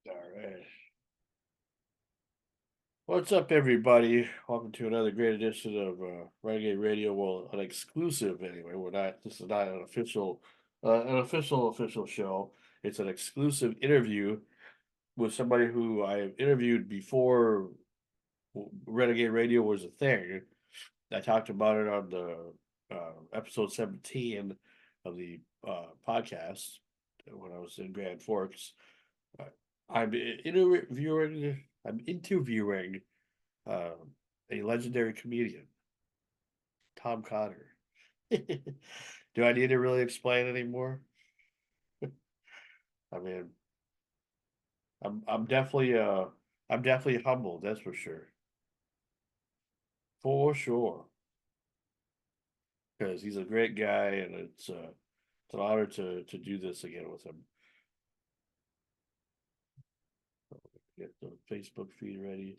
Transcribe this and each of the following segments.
All right. What's up, everybody? Welcome to another great edition of Renegade Radio. Well, an exclusive anyway. We're not. This is not an official show. It's an exclusive interview with somebody who I interviewed before Renegade Radio was a thing. I talked about it on the episode 17 of the podcast when I was in Grand Forks. Uh, I'm interviewing. I'm interviewing uh, a legendary comedian, Tom Cotter. Do I need to really explain anymore? I mean, I'm definitely I'm definitely humbled, that's for sure. For sure. Because he's a great guy and it's an honor to do this again with him. Get the Facebook feed ready.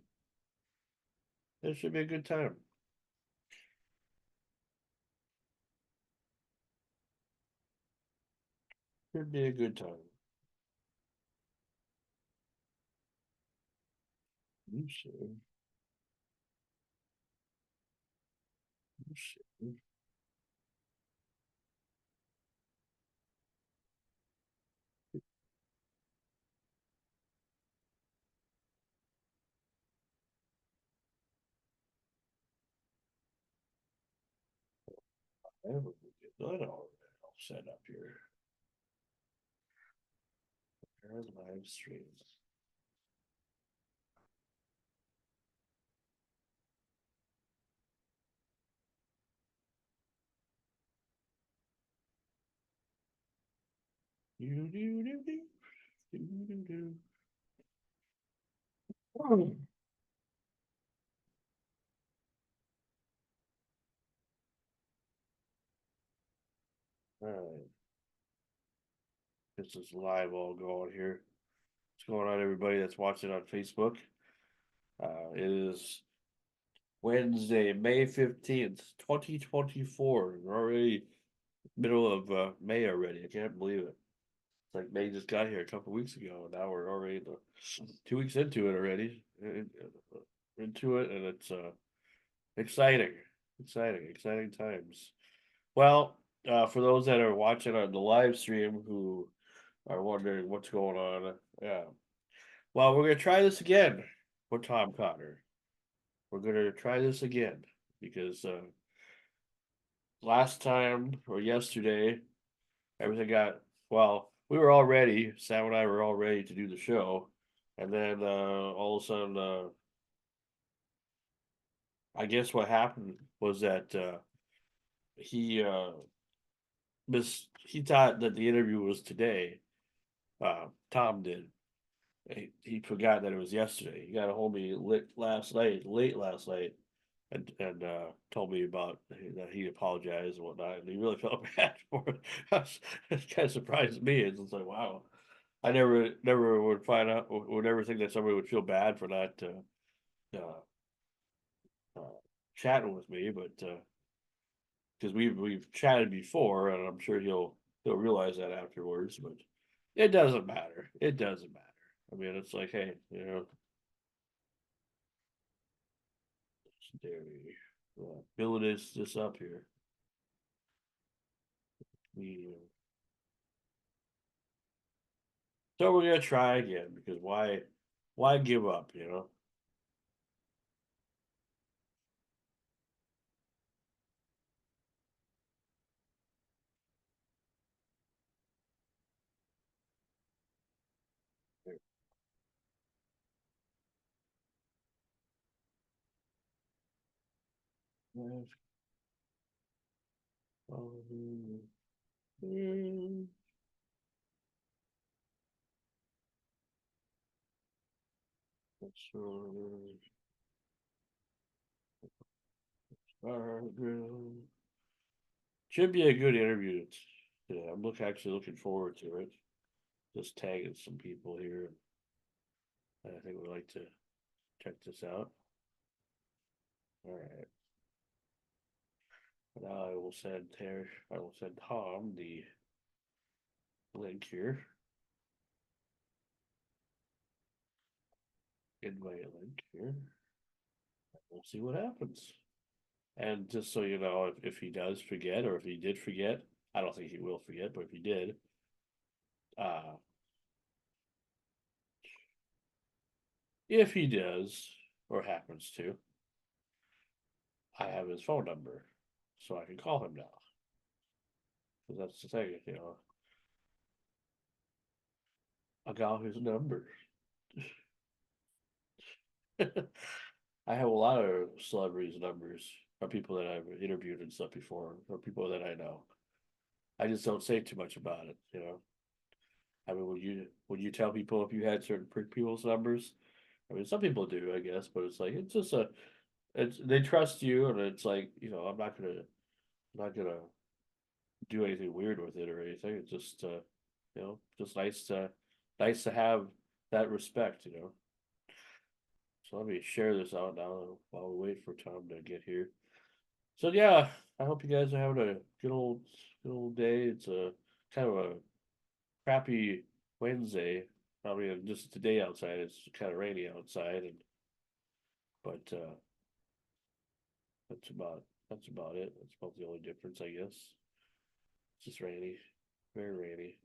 It should be a good time. Should be a good time. You should. You should. I never get that all set up here. There's live streams. Do do do do do do do. All right, this is live all going here. What's going on, everybody that's watching on Facebook? It is Wednesday, May 15th, 2024. We're already middle of May already. I can't believe it. It's like May just got here a couple weeks ago, and now we're already 2 weeks into it already. Into it, and it's exciting, exciting times. Well, for those that are watching on the live stream who are wondering what's going on, yeah. Well, we're gonna try this again with Tom Cotter. We're gonna try this again because last time or yesterday, everything got well. We were all ready. Sam and I were all ready to do the show, and then all of a sudden, I guess what happened was that he he thought that the interview was today. Tom did. He forgot that it was yesterday. He got a hold of me late last night, and told me about that he apologized and whatnot, and he really felt bad for it. It kind of surprised me. It's just like, wow, I never would find out, would never think that somebody would feel bad for not uh, uh, chatting with me, but because we've chatted before, and I'm sure he'll realize that afterwards. But it doesn't matter. It doesn't matter. I mean, it's like, hey, build this up here. We So we're gonna try again because why give up? Should be a good interview today. Actually looking forward to it. Just tagging some people here. I think we'd like to check this out. All right. Now I will send Tom the link here. invite link here. We'll see what happens. And just so you know, if he does forget, or if he did forget, I don't think he will forget, but if he did, uh, if he does or happens to, I have his phone number, so I can call him now. Because that's the thing, I got his number. I have a lot of celebrities' numbers, or people that I've interviewed and stuff before, or people that I know. I just don't say too much about it. I mean, would you tell people if you had certain people's numbers? I mean, some people do, I guess, but it's like it's just it's they trust you, and it's like I'm not gonna do anything weird with it or anything. It's just just nice to have that respect. So let me share this out now while we wait for Tom to get here. So yeah, I hope you guys are having a good old day. It's a kind of a crappy Wednesday. Probably just today outside. It's kind of rainy outside, but that's about it. That's about the only difference, I guess. It's just rainy, very rainy.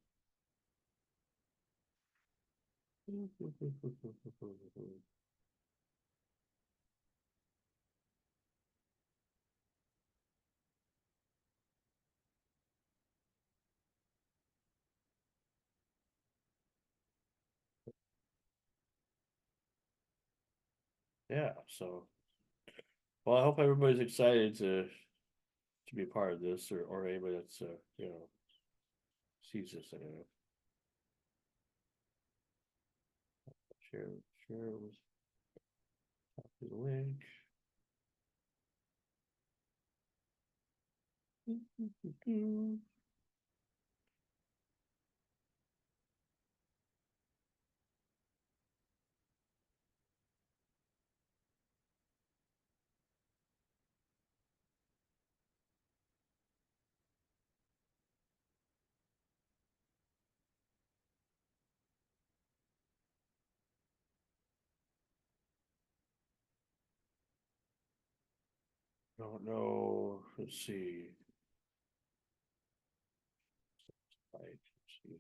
Yeah. So, well, I hope everybody's excited to be a part of this, or anybody that's sees this anyway. Share share with the link. Don't know. Let's see. Right. Let's see.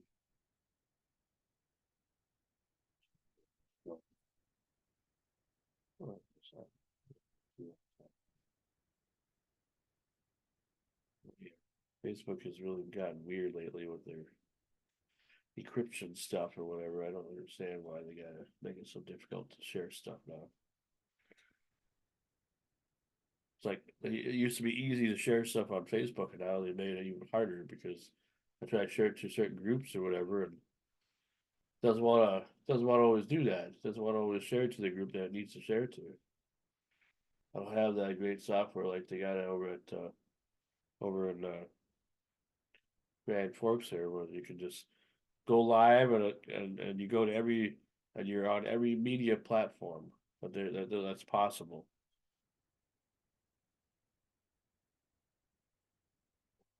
What is that? Yeah. Facebook has really gotten weird lately with their encryption stuff or whatever. I don't understand why they gotta make it so difficult to share stuff now. It's like it used to be easy to share stuff on Facebook, and now they made it even harder because I try to share it to certain groups or whatever, and doesn't want to always do that. Doesn't want to always share it to the group that it needs to share to. I don't have that great software like they got over in Grand Forks there, where you can just go live and you go to and you're on every media platform, but that's possible.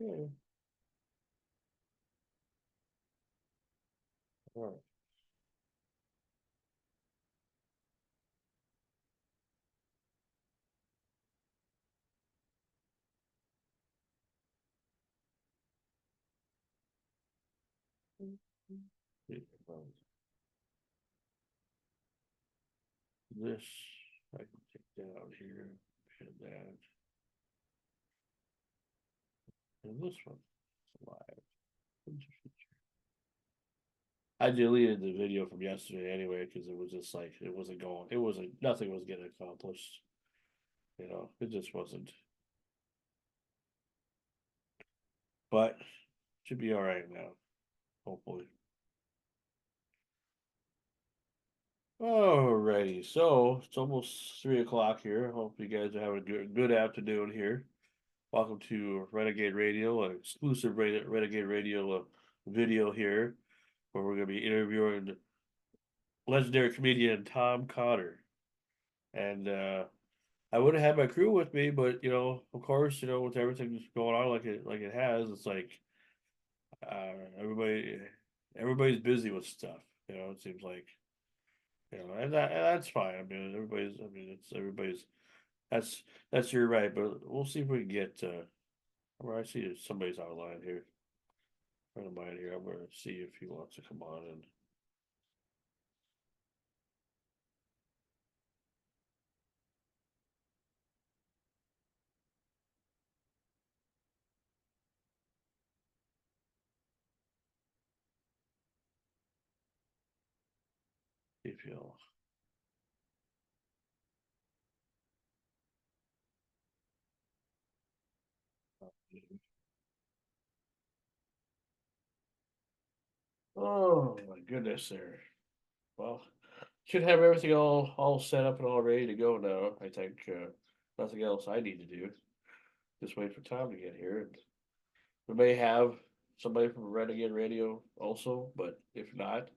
Yeah. All right. This I can take that out here and that and this one is live. I deleted the video from yesterday anyway because it was just like it wasn't going. It wasn't nothing was getting accomplished. It just wasn't. But should be all right now, hopefully. Alrighty, so it's almost 3 o'clock here. Hope you guys are having a good afternoon here. Welcome to Renegade Radio, an exclusive Renegade Radio video here, where we're going to be interviewing legendary comedian Tom Cotter. And I would have had my crew with me, but of course, with everything going on like it has, it's like uh, everybody everybody's busy with stuff. It seems like And that's fine. I mean, everybody's. That's you're right, but we'll see if we can get. Well, I see somebody's online here. Friend of mine here. I'm gonna see if he wants to come on and. See if he'll. Oh my goodness, there. Well, should have everything all set up and all ready to go now. I think nothing else I need to do. Just wait for Tom to get here. And we may have somebody from Renegade Radio also, but if not,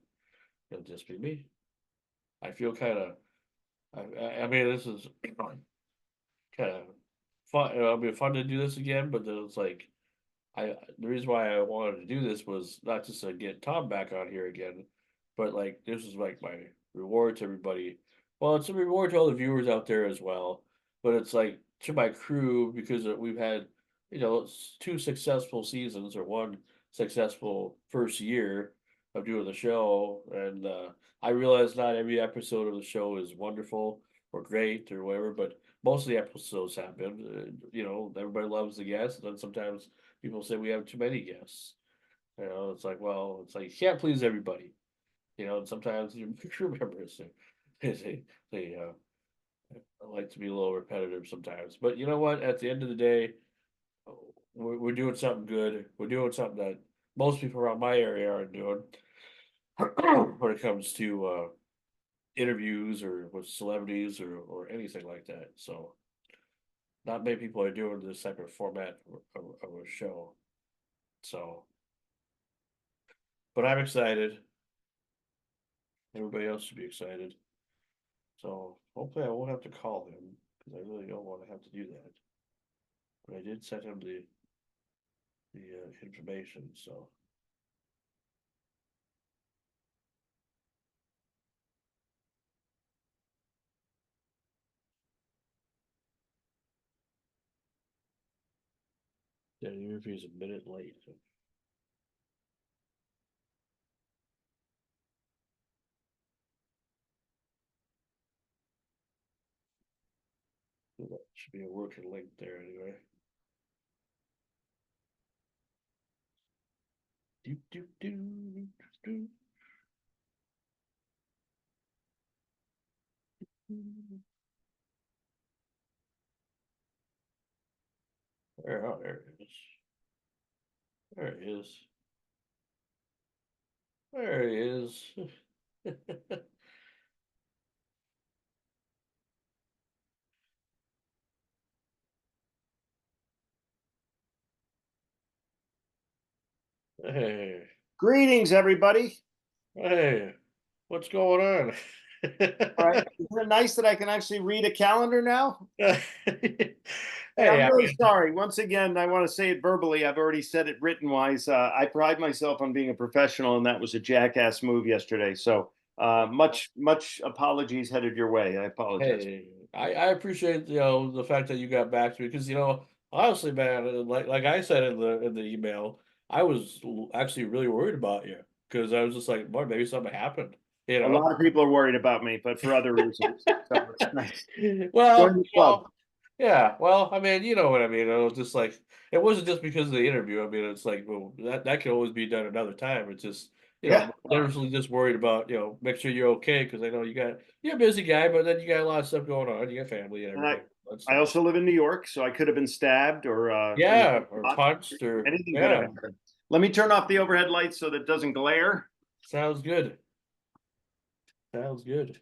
it'll just be me. I feel kind of. I mean, this is kind of fun. It'll be fun to do this again, but then it's like the reason why I wanted to do this was not just to get Tom back on here again, but like this is like my reward to everybody. Well, it's a reward to all the viewers out there as well, but it's like to my crew because we've had two successful seasons or one successful first year of doing the show, and I realize not every episode of the show is wonderful or great or whatever, but most of the episodes have been. Everybody loves the guests, and then sometimes people say we have too many guests. It's like, well, it's like you can't please everybody. And sometimes your crew members they like to be a little repetitive sometimes. But you know what? At the end of the day, we're doing something good. We're doing something that most people around my area aren't doing when it comes to interviews or with celebrities or anything like that. So not many people are doing this type of format of a show. So, but I'm excited. Everybody else should be excited. So hopefully I won't have to call him because I really don't want to have to do that. But I did send him the information. So yeah, the interview is a minute late. So that should be a working link there anyway. Do do do do. There it is. There it is. There he is. Hey, Greetings, everybody. hey, what's going on? All right. Isn't it nice that I can actually read a calendar now? Hey, Hey, I'm I really mean, sorry. Once again, I want to say it verbally. I've already said it written wise. I pride myself on being a professional, and that was a jackass move yesterday. So much apologies headed your way. I apologize. hey, I appreciate the fact that you got back to me because honestly, man, like I said in the email, I was actually really worried about you because I was just like, boy, maybe something happened, you A know. lot of people are worried about me, but for other reasons. So it's nice. Join Well, the club. yeah, well, I mean, you know what I mean. It was just like it wasn't just because of the interview. I mean, it's like, well, that can always be done another time. It's just, Yeah. they're really just worried about, make sure you're okay because I know you're a busy guy, but then you got a lot of stuff going on. You got family and And everything. I So also live in New York, so I could have been stabbed or yeah, or shot. punched or Anything could have yeah, happened. Let me turn off the overhead lights so that it doesn't glare. sounds good. Sounds good.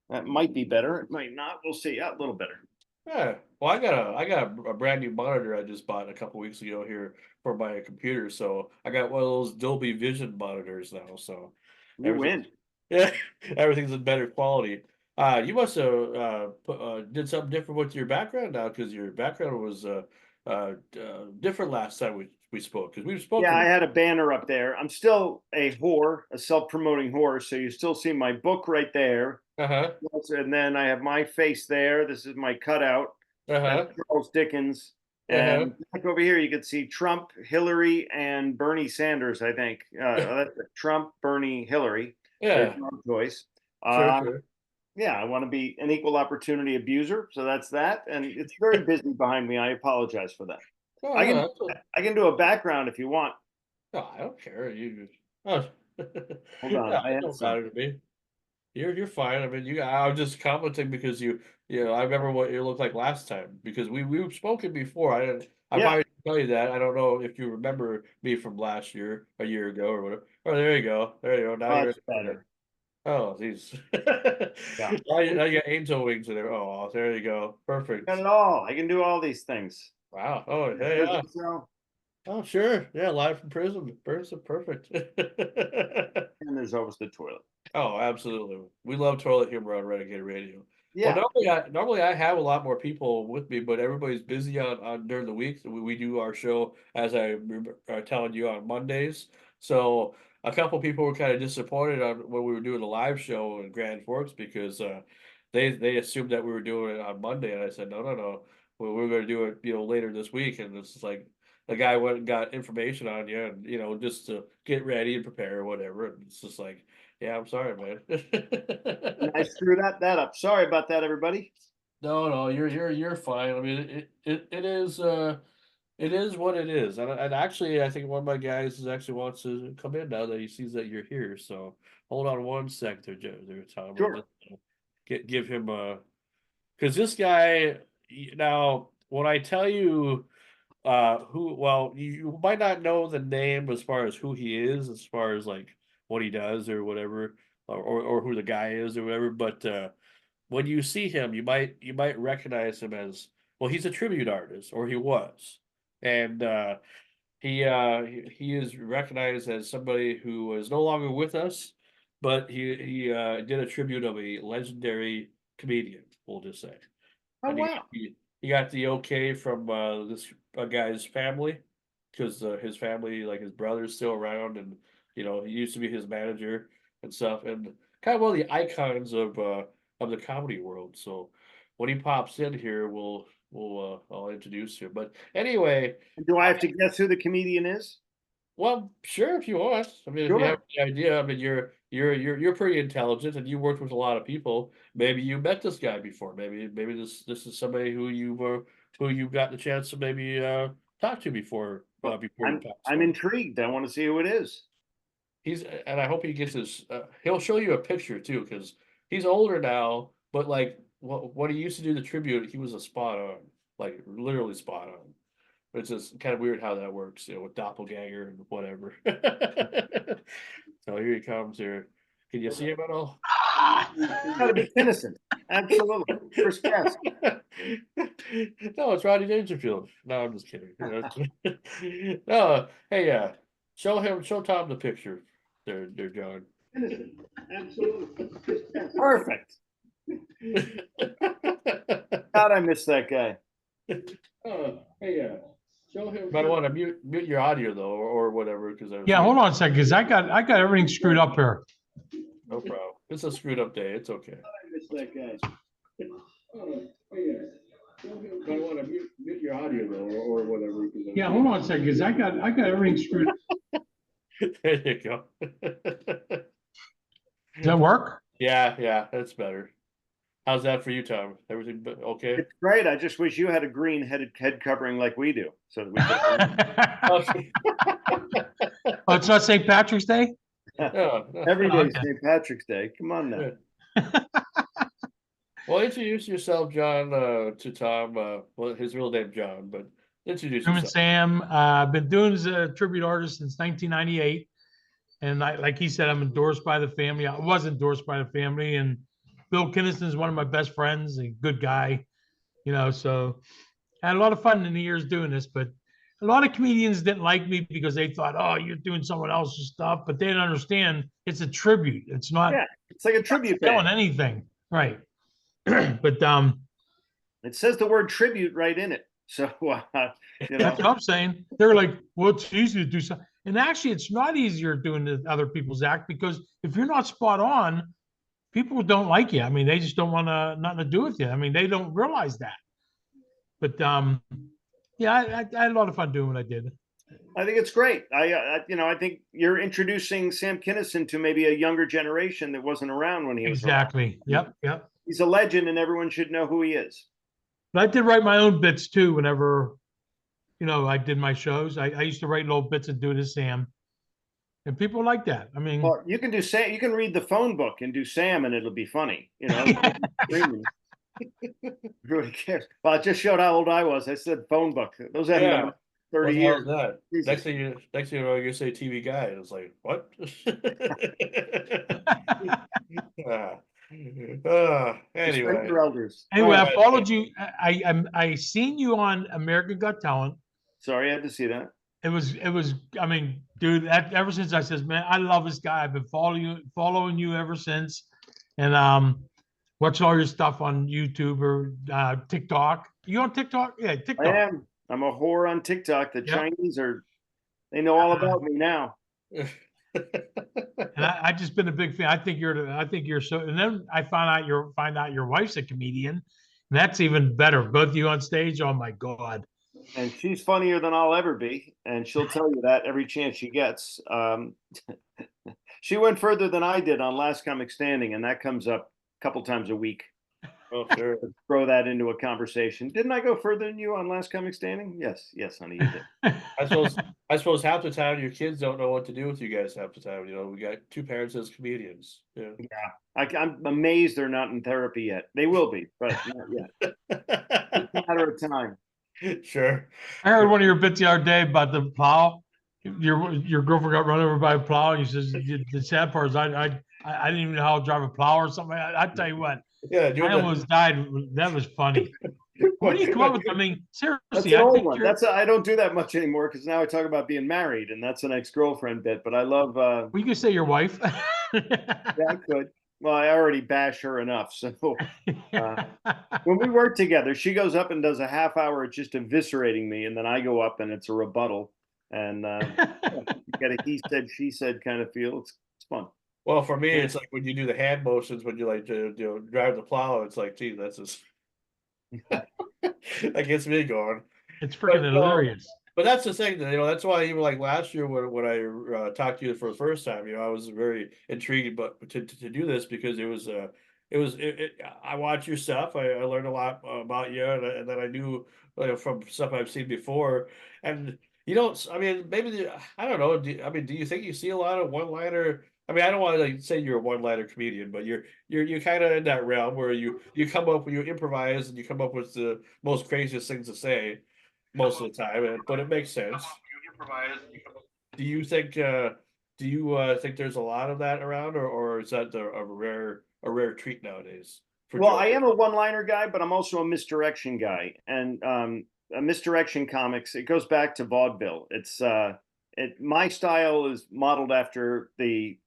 That might be better. It might not. We'll see. Yeah, a little better. Yeah. Well, I got a brand new monitor I just bought a couple weeks ago here for my computer. So I got one of those Dolby Vision monitors now. So You everything's win. yeah, everything's in better quality. You must have did something different with your background now because your background was different last time we we spoke? Because we've spoken. Yeah, I had a banner up there. I'm still a whore, a self-promoting whore. So you still see my book right there. Uh-huh. And then I have my face there. This is my cutout. That's Uh-huh. Charles Dickens. Uh-huh. And back over here, you can see Trump, Hillary, and Bernie Sanders, I think. That's Trump, Bernie, Hillary. There's Yeah. no choice. Sure, Uh, sure. yeah, I want to be an equal opportunity abuser. So that's that. And it's very busy behind me. I apologize for that. No, I no, can that's I can do a background if you want. no, I don't care. You just oh Hold on. yeah, I it have don't matter something. to me. You're fine. I mean, I was just commenting because I remember what you looked like last time because we've spoken before. I Yeah. probably didn't tell you that. I don't know if you remember me from last year, a year ago or whatever. Oh, there you go. There you go. Now you're in Much there. better. Oh, geez. Yeah. Now you got angel wings in there. Oh, there you go. Got Perfect. it all. I can do all these things. Wow. Oh, hey, Prison yeah. cell, Oh, sure. Yeah, live from prison. Prison, perfect. and there's always the toilet. Oh, absolutely. We love toilet humor on Renegade Radio. Well, Yeah. normally I have a lot more people with me, but everybody's busy on during the week. So we do our show as I remember telling you on Mondays. So a couple people were kind of disappointed on when we were doing the live show in Grand Forks because they assumed that we were doing it on Monday, and I said no, no, no. We're going to do it later this week, and it's like the guy went and got information on you, and just to get ready and prepare or whatever. And it's just like. Yeah, I'm sorry, man. And I screwed that up. Sorry about that, everybody. No, no, you're fine. I mean, it is what it is. And actually, I think one of my guys actually wants to come in now that he sees that you're here. So hold on one sec there, there, Tom. I'm Sure. just give him a because this guy now when I tell you who well you might not know the name as far as who he is as far as like what he does or whatever or who the guy is or whatever but when you see him you might recognize him as well he's a tribute artist or he was and he is recognized as somebody who is no longer with us but he did a tribute of a legendary comedian we'll just say Oh, and wow. he got the okay from this guy's family because his family, like his brother's still around, and he used to be his manager and stuff, and kind of one of the icons of the comedy world. So when he pops in here, I'll introduce you. But anyway, Do I have to guess who the comedian is? well, sure if you want. I mean, if you have Sure. any idea, I mean, you're pretty intelligent, and you worked with a lot of people. Maybe you met this guy before. Maybe this is somebody who you got the chance to maybe talk to before Well, before you passed I'm on. intrigued. I want to see who it is. He's and I hope he gets his. He'll show you a picture too, because he's older now. But like what he used to do the tribute, he was a spot on, like literally spot on. It's just kind of weird how that works, with doppelganger and whatever. So here he comes here. Can you see him at all? Got to be innocent. Absolutely. First guess. No, it's Rodney Dangerfield. No, I'm just kidding. No, hey, show Tom the picture. There, John. Innocent. Absolutely. Perfect. God, I miss that guy. Oh, hey, show him. Might want to mute your audio though, or whatever, because Yeah, hold on a second, because I got everything screwed up here. no problem. It's a screwed up day. It's okay. I miss that guy. Oh, might want to mute your audio though, or whatever. Yeah, hold on a second, because I got everything screwed up. There you go. Does that work? Yeah, that's better. How's that for you, Tom? Everything okay? It's great. I just wish you had a green head covering like we do, so that we could. Oh, it's not St. Patrick's Day? Yeah, Every day is Okay. St. Patrick's Day. Come on now. yeah. Well, introduce yourself, John, to Tom. Well, his real name, John, but introduce Screamin yourself. Sam. I've been doing as a tribute artist since 1998. And like he said, I'm endorsed by the family. I was endorsed by the family. And Bill Kinnison is one of my best friends, a good guy, so I had a lot of fun in the years doing this. But a lot of comedians didn't like me because they thought, oh, you're doing someone else's stuff. But they didn't understand it's a tribute. It's not Yeah, it's like a tribute selling band. anything. Right. But It says the word tribute right in it. So, you know, That's what I'm saying. They're like, well, it's easy to do something. And actually, it's not easier doing the other people's act because if you're not spot on, people don't like you. I mean, they just don't want nothing to do with you. I mean, they don't realize that. But yeah, I had a lot of fun doing what I did. I think it's great. You know, I think you're introducing Sam Kinison to maybe a younger generation that wasn't around when he was around. Exactly. Yep. Yep. He's a legend, and everyone should know who he is. But I did write my own bits too. Whenever I did my shows, I used to write little bits and do it as Sam, and people like that. I mean, Well, you can do Sam. You can read the phone book and do Sam, and it'll be funny. You know, screaming. Really cares. Well, I just showed how old I was. I said phone book. Those haven't been 30 years. That? Jesus. Next thing you know, you say TV guy. And it's like, what? Anyway. Respect your elders. anyway, All I right. followed you. I seen you on American Got Talent. Sorry, I had to see that. It was. I mean, dude, ever since I says, man, I love this guy. I've been following you ever since, and watch all your stuff on YouTube or TikTok. You on TikTok? Yeah, TikTok. I am. I'm a whore on TikTok. The Chinese they know all about me now. And I just been a big fan. I think you're so. And then I find out your wife's a comedian, and that's even better. Both of you on stage. Oh my god! And she's funnier than I'll ever be, and she'll tell you that every chance she gets. She went further than I did on Last Comic Standing, and that comes up a couple times a week. Oh, sure. Throw that into a conversation. Didn't I go further than you on Last Comic Standing? Yes, honey, you did. I suppose half the time your kids don't know what to do with you guys half the time. You know, we got two parents as comedians. Yeah. I'm amazed they're not in therapy yet. They will be, but not yet. It's a matter of time. Sure. I heard one of your bits the other day about the plow. Your girlfriend got run over by a plow. And you says the sad part is I didn't even know how to drive a plow or something. I tell you what, Yeah, I almost died. That was funny. What do you come up with? I mean, seriously, That's an old one. I don't do that much anymore because now I talk about being married, and that's an ex-girlfriend bit. But I love. Well, you could say your wife. Yeah, I could. Well, I already bash her enough. So when we work together, she goes up and does a half hour just eviscerating me, and then I go up and it's a rebuttal, and you get a he said, she said kind of feel. It's fun. Well, for me, it's like when you do the hand motions when you like to drive the plow. It's like, gee, that's just that gets me going. It's freaking hilarious. But that's the thing, that's why even like last year when I talked to you for the first time, I was very intrigued, but to do this because I watched your stuff. I learned a lot about you, and then I knew from stuff I've seen before, and I mean, maybe I don't know. Do you think you see a lot of one-liner? I mean, I don't want to say you're a one-liner comedian, but you're kind of in that realm where you improvise and you come up with the most craziest things to say most of the time, but it makes sense. Do you think think there's a lot of that around, or is that a rare treat nowadays? Well, I am a one-liner guy, but I'm also a misdirection guy, and a misdirection comics. It goes back to vaudeville. It's my style is modeled after the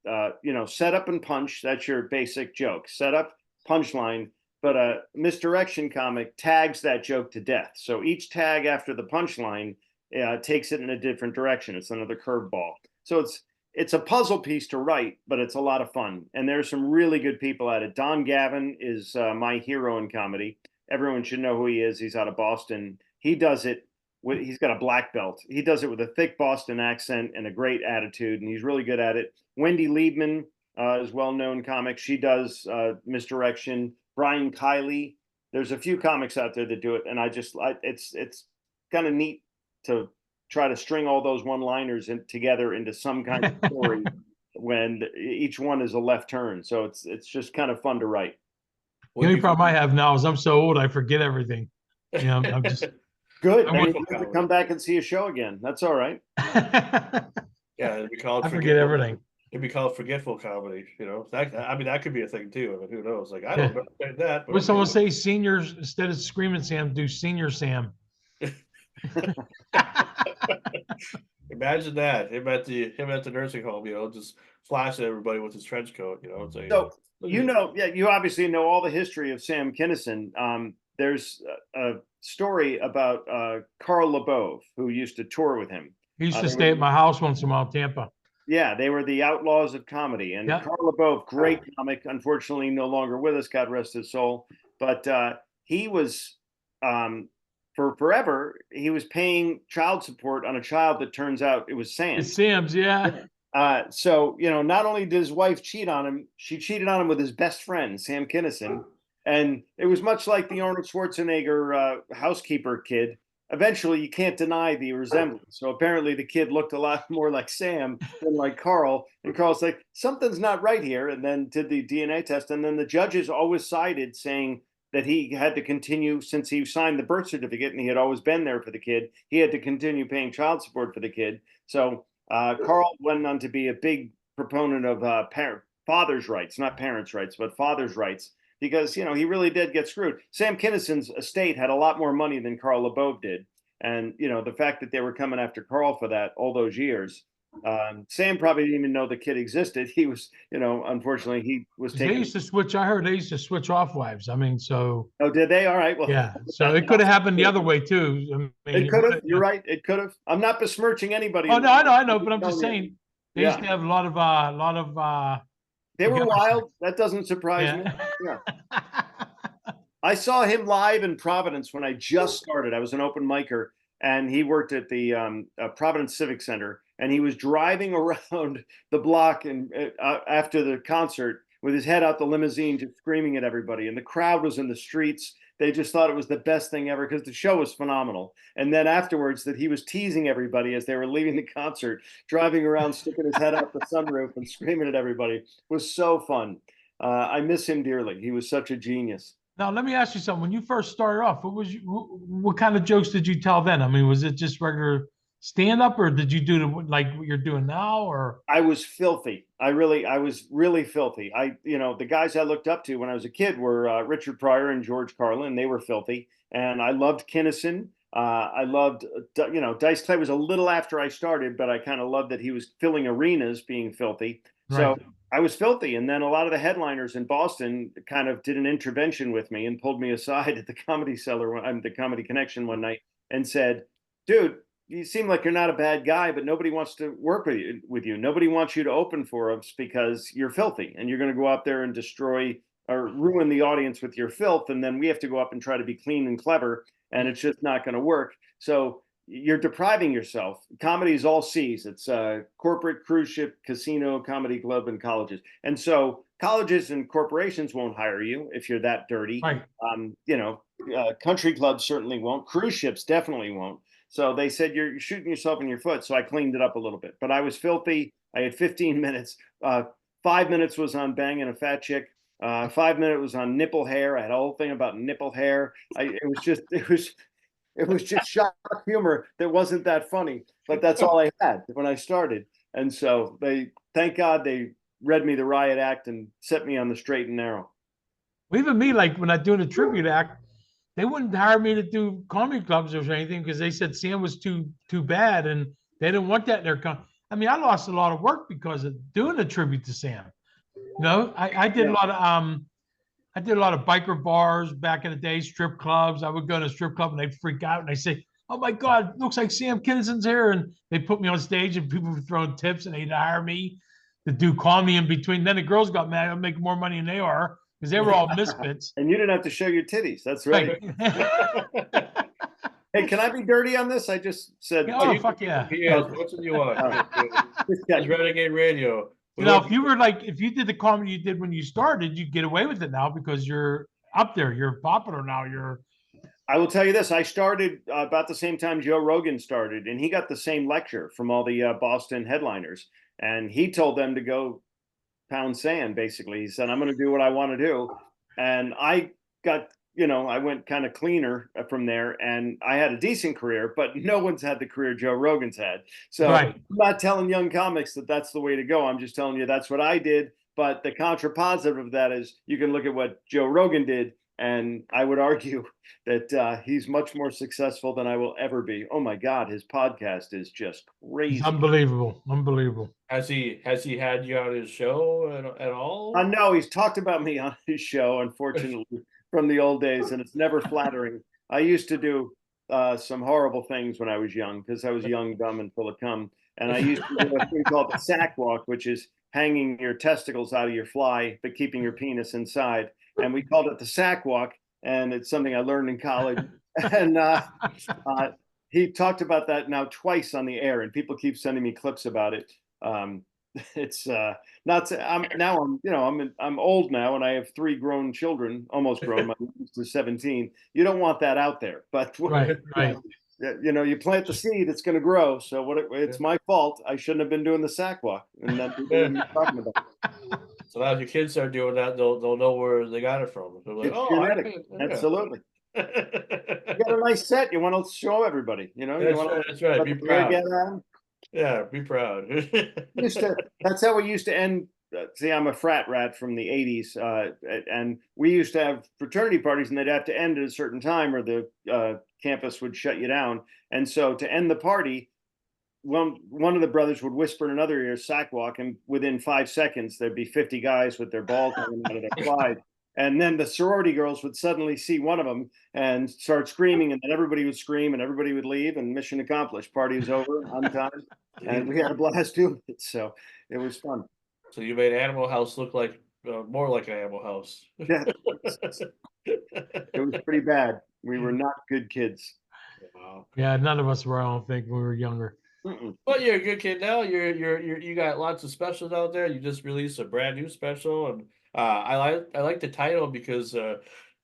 setup and punch. That's your basic joke. Setup, punchline. But a misdirection comic tags that joke to death. So each tag after the punchline takes it in a different direction. It's another curveball. So it's a puzzle piece to write, but it's a lot of fun. And there's some really good people at it. Don Gavin is my hero in comedy. Everyone should know who he is. He's out of Boston. He does it he's got a black belt. He does it with a thick Boston accent and a great attitude, and he's really good at it. Wendy Liebman is well-known comic. She does misdirection. Brian Kiley. There's a few comics out there that do it, and it's kind of neat to try to string all those one-liners together into some kind of story when each one is a left turn. So it's just kind of fun to write. The only problem I have now is I'm so old I forget everything. I'm just good. I mean, you have to come back and see a show again. That's all right. Yeah, it'd be called I forget everything. It'd be called forgetful comedy, that could be a thing too. I mean, who knows? Like, I don't know that. Would someone say seniors instead of Screamin' Sam, do Senior Sam? Imagine that him at the nursing home, just flashing everybody with his trench coat, saying. So you obviously know all the history of Sam Kinison. there's a story about Carl LeBove, who used to tour with him. He used to they stay were- at my house once in a while, in Tampa. Yeah, they were the outlaws of comedy. And Yeah. Carl LeBove, great comic, unfortunately no longer with us, God rest his soul. But he was, for forever, he was paying child support on a child that turns out it was Sam's. It's Sam's, yeah. So, not only did his wife cheat on him, she cheated on him with his best friend, Sam Kinison. And it was much like the Arnold Schwarzenegger housekeeper kid. Eventually, you can't deny the resemblance. So apparently the kid looked a lot more like Sam than like Carl. And Carl's like, something's not right here. And then did the DNA test. And then the judges always sided, saying that he had to continue, since he signed the birth certificate and he had always been there for the kid, he had to continue paying child support for the kid. So Carl went on to be a big proponent of father's rights, not parents' rights, but father's rights, because, he really did get screwed. Sam Kinison's estate had a lot more money than Carl LeBove did. And, the fact that they were coming after Carl for that all those years, Sam probably didn't even know the kid existed. He was, unfortunately, he was They taken. used to switch. I heard they used to switch off wives. I mean, so. Oh, did they? All right. Well, Yeah. So it could have happened the other way too. I mean, it could have. You're right. It could have. I'm not besmirching anybody. Oh, no, I know. But I'm just saying they used Yeah. to have a lot of, They were together wild. That doesn't surprise me. yeah. Yeah. I saw him live in Providence when I just started. I was an open micer, and he worked at the Providence Civic Center, and he was driving around the block and after the concert with his head out the limousine, just screaming at everybody. And the crowd was in the streets. They just thought it was the best thing ever because the show was phenomenal. And then afterwards, that he was teasing everybody as they were leaving the concert, driving around, sticking his head out the sunroof and screaming at everybody. It was so fun. I miss him dearly. He was such a genius. Now, let me ask you something. When you first started off, what kind of jokes did you tell then? I mean, was it just regular stand-up, or did you do like what you're doing now? Or I was filthy. I was really filthy. The guys I looked up to when I was a kid were Richard Pryor and George Carlin. They were filthy, and I loved Kinison. I loved, Dice Clay was a little after I started, but I kind of loved that he was filling arenas being filthy. So right. I was filthy. And then a lot of the headliners in Boston kind of did an intervention with me and pulled me aside at the Comedy Cellar, the Comedy Connection one night, and said, dude, you seem like you're not a bad guy, but nobody wants to work with you. Nobody wants you to open for us because you're filthy and you're going to go out there and destroy or ruin the audience with your filth. And then we have to go up and try to be clean and clever, and it's just not going to work. So you're depriving yourself. Comedy is all C's. It's corporate, cruise ship, casino, comedy club, and colleges. And so colleges and corporations won't hire you if you're that dirty. Right. Country clubs certainly won't. Cruise ships definitely won't. So they said, you're shooting yourself in your foot. So I cleaned it up a little bit. But I was filthy. I had 15 minutes. 5 minutes was on banging a fat chick. 5 minutes was on nipple hair. I had a whole thing about nipple hair. It was just shock humor that wasn't that funny, but that's all I had when I started. And so thank God they read me the riot act and set me on the straight and narrow. Well, even me, like when I doing a tribute act, they wouldn't hire me to do comedy clubs or anything because they said Sam was too bad, and they didn't want that in their I mean, I lost a lot of work because of doing a tribute to Sam. I did a lot of I did a lot of biker bars back in the day, strip clubs. I would go to a strip club and they'd freak out and they say, "Oh my God, looks like Sam Kinison's here." And they put me on stage and people were throwing tips and they'd hire me to do comedy in between. Then the girls got mad. I'm making more money than they are because they were all misfits. And you didn't have to show your titties. That's right. Hey, can I be dirty on this? I just said. Oh, fuck yeah. Yes, what's what you want? It's Renegade Radio. If you did the comedy you did when you started, you'd get away with it now because you're up there. You're popular now. I will tell you this. I started about the same time Joe Rogan started, and he got the same lecture from all the Boston headliners. And he told them to go pound sand, basically. He said, I'm going to do what I want to do. And I got, I went kind of cleaner from there, and I had a decent career, but no one's had the career Joe Rogan's had. So right. I'm not telling young comics that that's the way to go. I'm just telling you that's what I did. But the contrapositive of that is you can look at what Joe Rogan did, and I would argue that he's much more successful than I will ever be. Oh my God, his podcast is just crazy. It's unbelievable. Unbelievable. Has he had you on his show at all? No, he's talked about me on his show, unfortunately. from the old days, and it's never flattering. I used to do some horrible things when I was young because I was young, dumb, and full of cum. And I used to do a thing called the sack walk, which is hanging your testicles out of your fly, but keeping your penis inside. And we called it the sack walk. And it's something I learned in college. And uh, he talked about that now twice on the air, and people keep sending me clips about it. It's not. I'm now. I'm old now, and I have 3 grown children, almost grown. My youngest is 17. You don't want that out there, but Right, right. you plant the seed, it's going to grow. So it's my fault. I shouldn't have been doing the sack walk, and then talking about. So now if your kids start doing that, they'll know where they got it from. They're like, It's oh, genetic. yeah. Absolutely. You got a nice set. You want to show everybody. You That's want right. That's right. Be proud. Yeah, be proud. That's how we used to end. See, I'm a frat rat from the 80s, and we used to have fraternity parties, and they'd have to end at a certain time, or the campus would shut you down. And so, to end the party, one of the brothers would whisper in another ear, "Sack walk," and within 5 seconds, there'd be 50 guys with their balls hanging out of their slides. And then the sorority girls would suddenly see one of them and start screaming, and then everybody would scream, and everybody would leave, and mission accomplished. Party was over on time, and we had a blast doing it. So it was fun. So you made Animal House look like more like an Animal House. Yeah, it was pretty bad. We were not good kids. Wow. Yeah, none of us were, I don't think, when we were younger. But you're a good kid now. You got lots of specials out there. You just released a brand new special, and I like the title because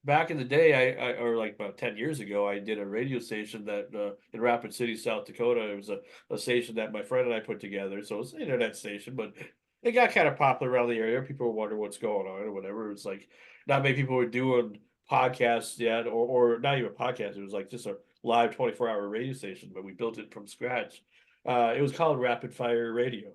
back in the day, or like about 10 years ago, I did a radio station that in Rapid City, South Dakota. It was a station that my friend and I put together. So it's an internet station, but it got kind of popular around the area. People were wondering what's going on or whatever. It's like not many people were doing podcasts yet, or not even podcasts. It was like just a live 24-hour radio station, but we built it from scratch. It was called Rapid Fire Radio,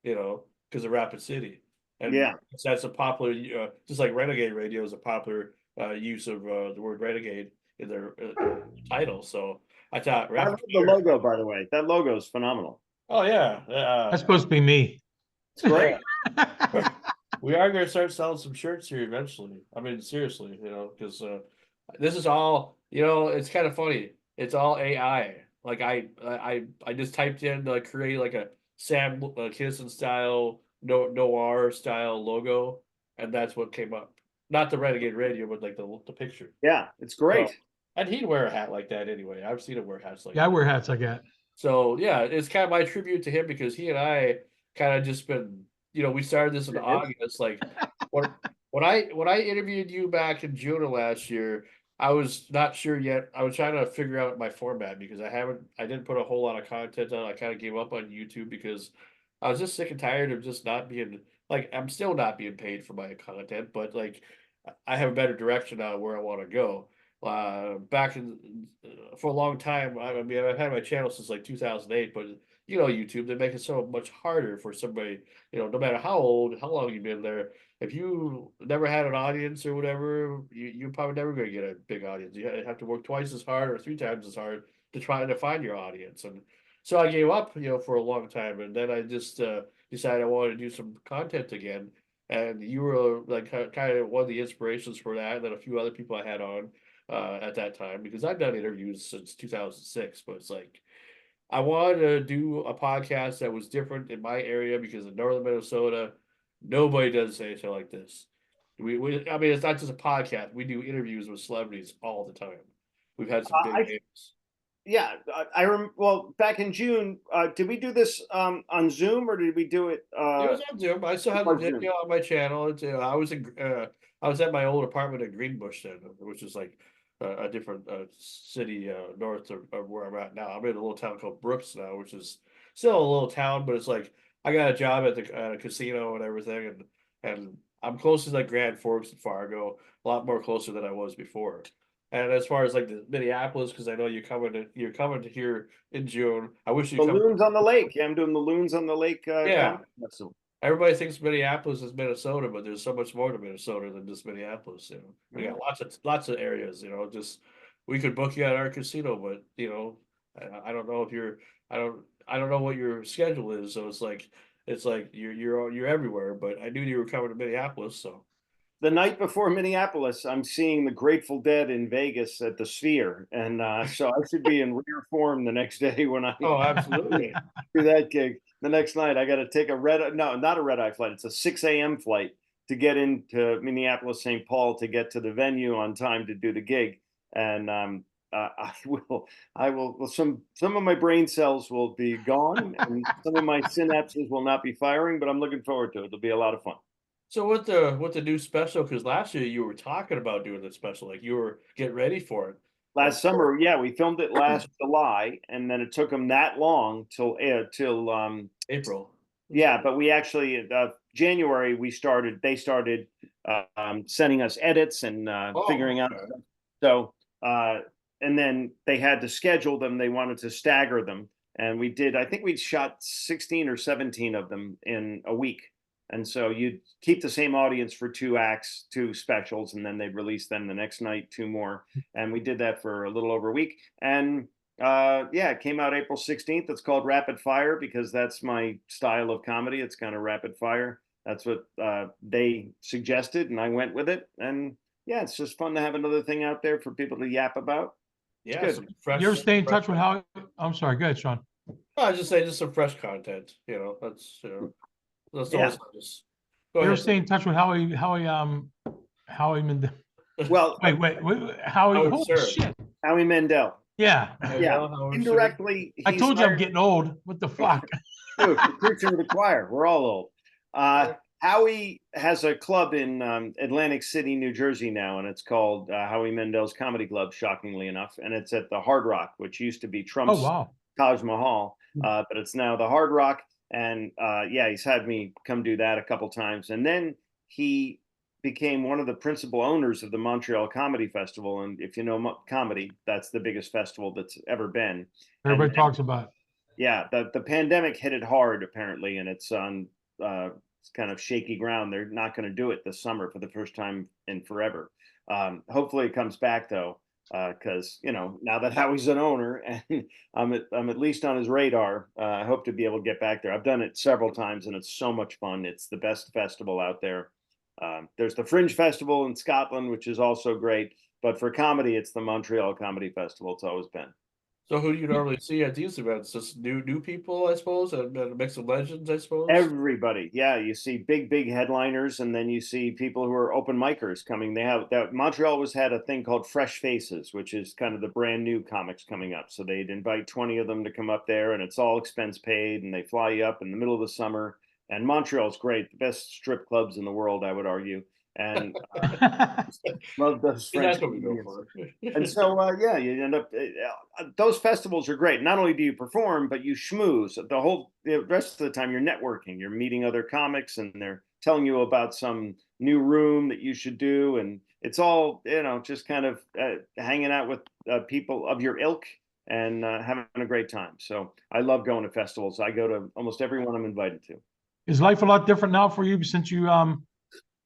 because of Rapid City. And yeah, that's a popular, just like Renegade Radio is a popular use of the word renegade in their title. So I thought I love the logo, by the way. That logo is phenomenal. Oh yeah, That's supposed to be me. It's great. We are going to start selling some shirts here eventually. I mean, seriously, because this is all, it's kind of funny. It's all AI. Like I just typed in to create like a Sam Kinison style, noir style logo, and that's what came up. Not the Renegade Radio, but like the picture. Yeah, it's great. So, and he'd wear a hat like that anyway. I've seen him wear hats like Yeah, I that. wear hats like that. So yeah, it's kind of my tribute to him because he and I kind of just been, we started this in August. Like when I interviewed you back in June of last year, I was not sure yet. I was trying to figure out my format because I didn't put a whole lot of content on. I kind of gave up on YouTube because I was just sick and tired of just not being like I'm still not being paid for my content, but like I have a better direction now where I want to go. Back in for a long time, I mean, I've had my channel since like 2008, but YouTube, they make it so much harder for somebody, no matter how old, how long you've been there. If you never had an audience or whatever, you're probably never going to get a big audience. You have to work twice as hard or 3 times as hard to try to find your audience. And so I gave up, for a long time. And then I just decided I wanted to do some content again. And you were like kind of one of the inspirations for that. And then a few other people I had on at that time because I've done interviews since 2006. But it's like, I wanted to do a podcast that was different in my area because in northern Minnesota, nobody does anything like this. I mean, it's not just a podcast. We do interviews with celebrities all the time. We've had some big names. Yeah, I remember. Well, back in June, did we do this on Zoom or did we do it? It was on Zoom. I still have the video on my channel. I was at my old apartment in Greenbush then, which is like a different city north of where I'm at now. I'm in a little town called Brooks now, which is still a little town, but it's like I got a job at the casino and everything, and I'm close to like Grand Forks and Fargo, a lot more closer than I was before. And as far as like the Minneapolis, because I know you're coming to here in June. I wish you the come. Loons on the Lake. Yeah, I'm doing the Loons on the Lake. Yeah. Everybody thinks Minneapolis is Minnesota, but there's so much more to Minnesota than just Minneapolis. We got lots of areas. Just we could book you at our casino, but I don't know if I don't know what your schedule is. So it's like you're everywhere. But I knew you were coming to Minneapolis, so the night before Minneapolis, I'm seeing the Grateful Dead in Vegas at the Sphere, and so I should be in rare form the next day when I Oh, absolutely. do that gig. The next night, I got to take not a red eye flight. It's a 6 a.m. flight to get into Minneapolis, St. Paul, to get to the venue on time to do the gig. And I will. Well, some of my brain cells will be gone, and some of my synapses will not be firing. But I'm looking forward to it. It'll be a lot of fun. So what the new special? Because last year you were talking about doing the special, like you were getting ready for it. Last summer, yeah, we filmed it last July, and then it took them that long till April. yeah, but we actually January they started sending us edits and figuring out okay. stuff. So and then they had to schedule them. They wanted to stagger them, and we did. I think we shot 16 or 17 of them in a week. And so you'd keep the same audience for 2 acts, 2 specials, and then they'd release them the next night, 2 more. And we did that for a little over a week. And yeah, it came out April 16th. It's called Rapid Fire because that's my style of comedy. It's kind of rapid fire. That's what they suggested, and I went with it. And yeah, it's just fun to have another thing out there for people to yap about. It's Yeah, good. some fresh. You ever stay in fresh touch with Howie? I'm sorry, go ahead, Sean. I was just saying, just some fresh content. That's that's Yeah. always nice. Go You ever ahead. stay in touch with Howie Mandel? Well, Wait, Howie, Howard holy Stern. shit. Howie Mandel. Yeah. Yeah, Howard indirectly. I told you I'm hired- getting old. What the fuck? Dude, you're preaching to the choir. We're all old. Howie has a club in Atlantic City, New Jersey now, and it's called Howie Mandel's Comedy Club, shockingly enough. And it's at the Hard Rock, which used to be Trump's Oh, wow. Taj Mahal, but it's now the Hard Rock. And yeah, he's had me come do that a couple times. And then he became one of the principal owners of the Montreal Comedy Festival. And if you know comedy, that's the biggest festival that's ever been. Everybody talks about it. Yeah, the pandemic hit it hard apparently, and it's on kind of shaky ground. They're not going to do it this summer for the first time in forever. Hopefully, it comes back though, because now that Howie's an owner and I'm at least on his radar. I hope to be able to get back there. I've done it several times, and it's so much fun. It's the best festival out there. There's the Fringe Festival in Scotland, which is also great, but for comedy, it's the Montreal Comedy Festival. It's always been. So who do you normally see at these events? Just new people, I suppose, and a mix of legends, I suppose. Everybody, yeah, you see big headliners, and then you see people who are open micers coming. They have that Montreal always had a thing called Fresh Faces, which is kind of the brand new comics coming up. So they'd invite 20 of them to come up there, and it's all expense paid, and they fly you up in the middle of the summer. And Montreal's great, the best strip clubs in the world, I would argue. And love those French That's what we go comedians. for. And so, yeah, you end up. Those festivals are great. Not only do you perform, but you schmooze. The rest of the time, you're networking. You're meeting other comics, and they're telling you about some new room that you should do. And it's all just kind of hanging out with people of your ilk and having a great time. So I love going to festivals. I go to almost every one I'm invited to. Is life a lot different now for you since you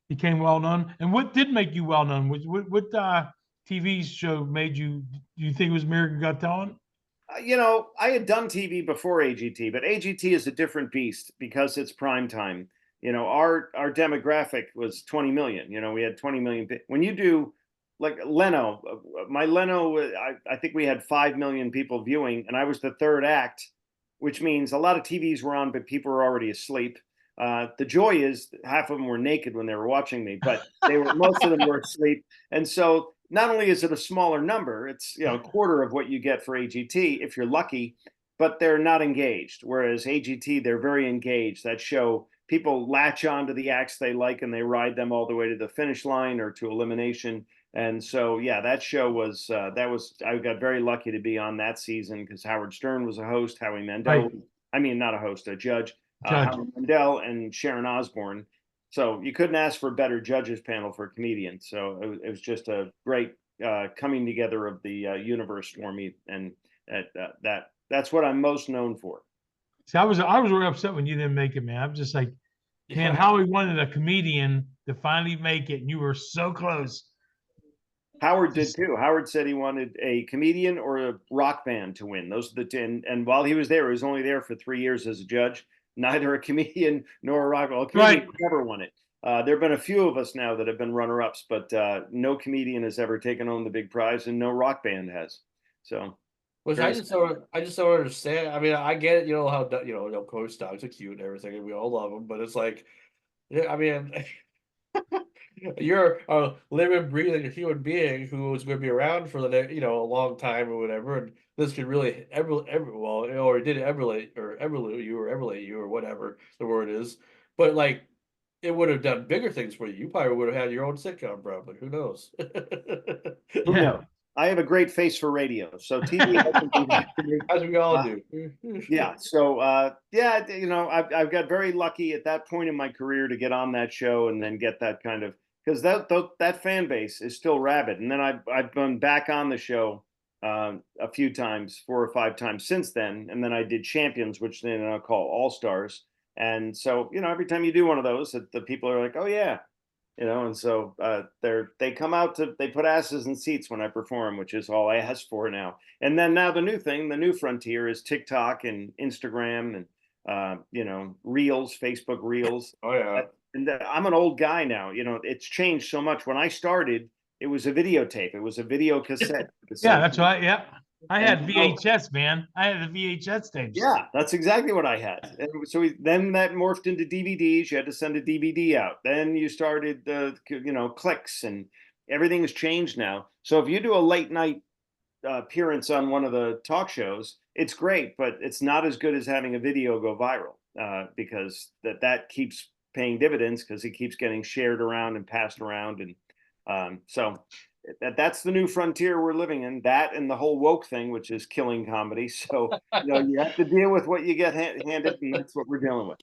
became well known? And what did make you well known? What TV show made you? Do you think it was American Got Talent? I had done TV before AGT, but AGT is a different beast because it's prime time. Our demographic was 20 million. We had 20 million. When you do like Leno, I think we had 5 million people viewing, and I was the third act, which means a lot of TVs were on, but people were already asleep. The joy is half of them were naked when they were watching me, but most of them were asleep. And so not only is it a smaller number, it's a quarter of what you get for AGT if you're lucky, but they're not engaged. Whereas AGT, they're very engaged. That show, people latch on to the acts they like and they ride them all the way to the finish line or to elimination. And so, yeah, that show was I got very lucky to be on that season because Howard Stern was a host, Howie Mandel, Right. I mean, not a host, a judge. Howie Mandel and Sharon Osbourne. So you couldn't ask for a better judges panel for a comedian. So it was just a great coming together of the universe for me, and that's what I'm most known for. See, I was really upset when you didn't make it, man. I'm just like, man, Howie wanted a comedian to finally make it, and you were so close. Howard did too. Howard said he wanted a comedian or a rock band to win. Those are the 10. And while he was there, he was only there for 3 years as a judge. Neither a comedian nor a rock band. A comedian never won it. There have been a few of us now that have been runner-ups, but no comedian has ever taken home the big prize, and no rock band has. So, Which very I just don't understand. I mean, I get it, you know, how, you know, of course dogs are cute and everything, and we all love them, but it's like, yeah, I mean, you're a living, breathing human being who is going to be around for the next, you know, a long time or whatever, and this could really well, or it did evolute you or whatever the word is, but like, it would have done bigger things for you. You probably would have had your own sitcom, probably. Who knows? Who Yeah. knows? I have a great face for radio, so TV hasn't been that for me. As we all Uh, do. Yeah, so yeah, you know, I've got very lucky at that point in my career to get on that show and then get that kind of, because that fan base is still rabid. And then I've been back on the show a few times, 4 or 5 times since then, and then I did Champions, which they now call All Stars. And so, you know, every time you do one of those, the people are like, "Oh yeah," you know. And so they come out to, they put asses in seats when I perform, which is all I ask for now. And then now the new thing, the new frontier is TikTok and Instagram and you know, Reels, Facebook Reels. Oh yeah. And I'm an old guy now. You know, it's changed so much. When I started, it was a videotape. It was a video cassette. Yeah, that's right. Yeah. I had And so- VHS, man. I had the VHS tapes. Yeah, that's exactly what I had. And so then that morphed into DVDs. You had to send a DVD out. Then you started the, you know, clicks, and everything has changed now. So if you do a late night appearance on one of the talk shows, it's great, but it's not as good as having a video go viral because that keeps paying dividends because it keeps getting shared around and passed around. And so that's the new frontier we're living in, that and the whole woke thing, which is killing comedy. So, you know, you have to deal with what you get handed, and that's what we're dealing with.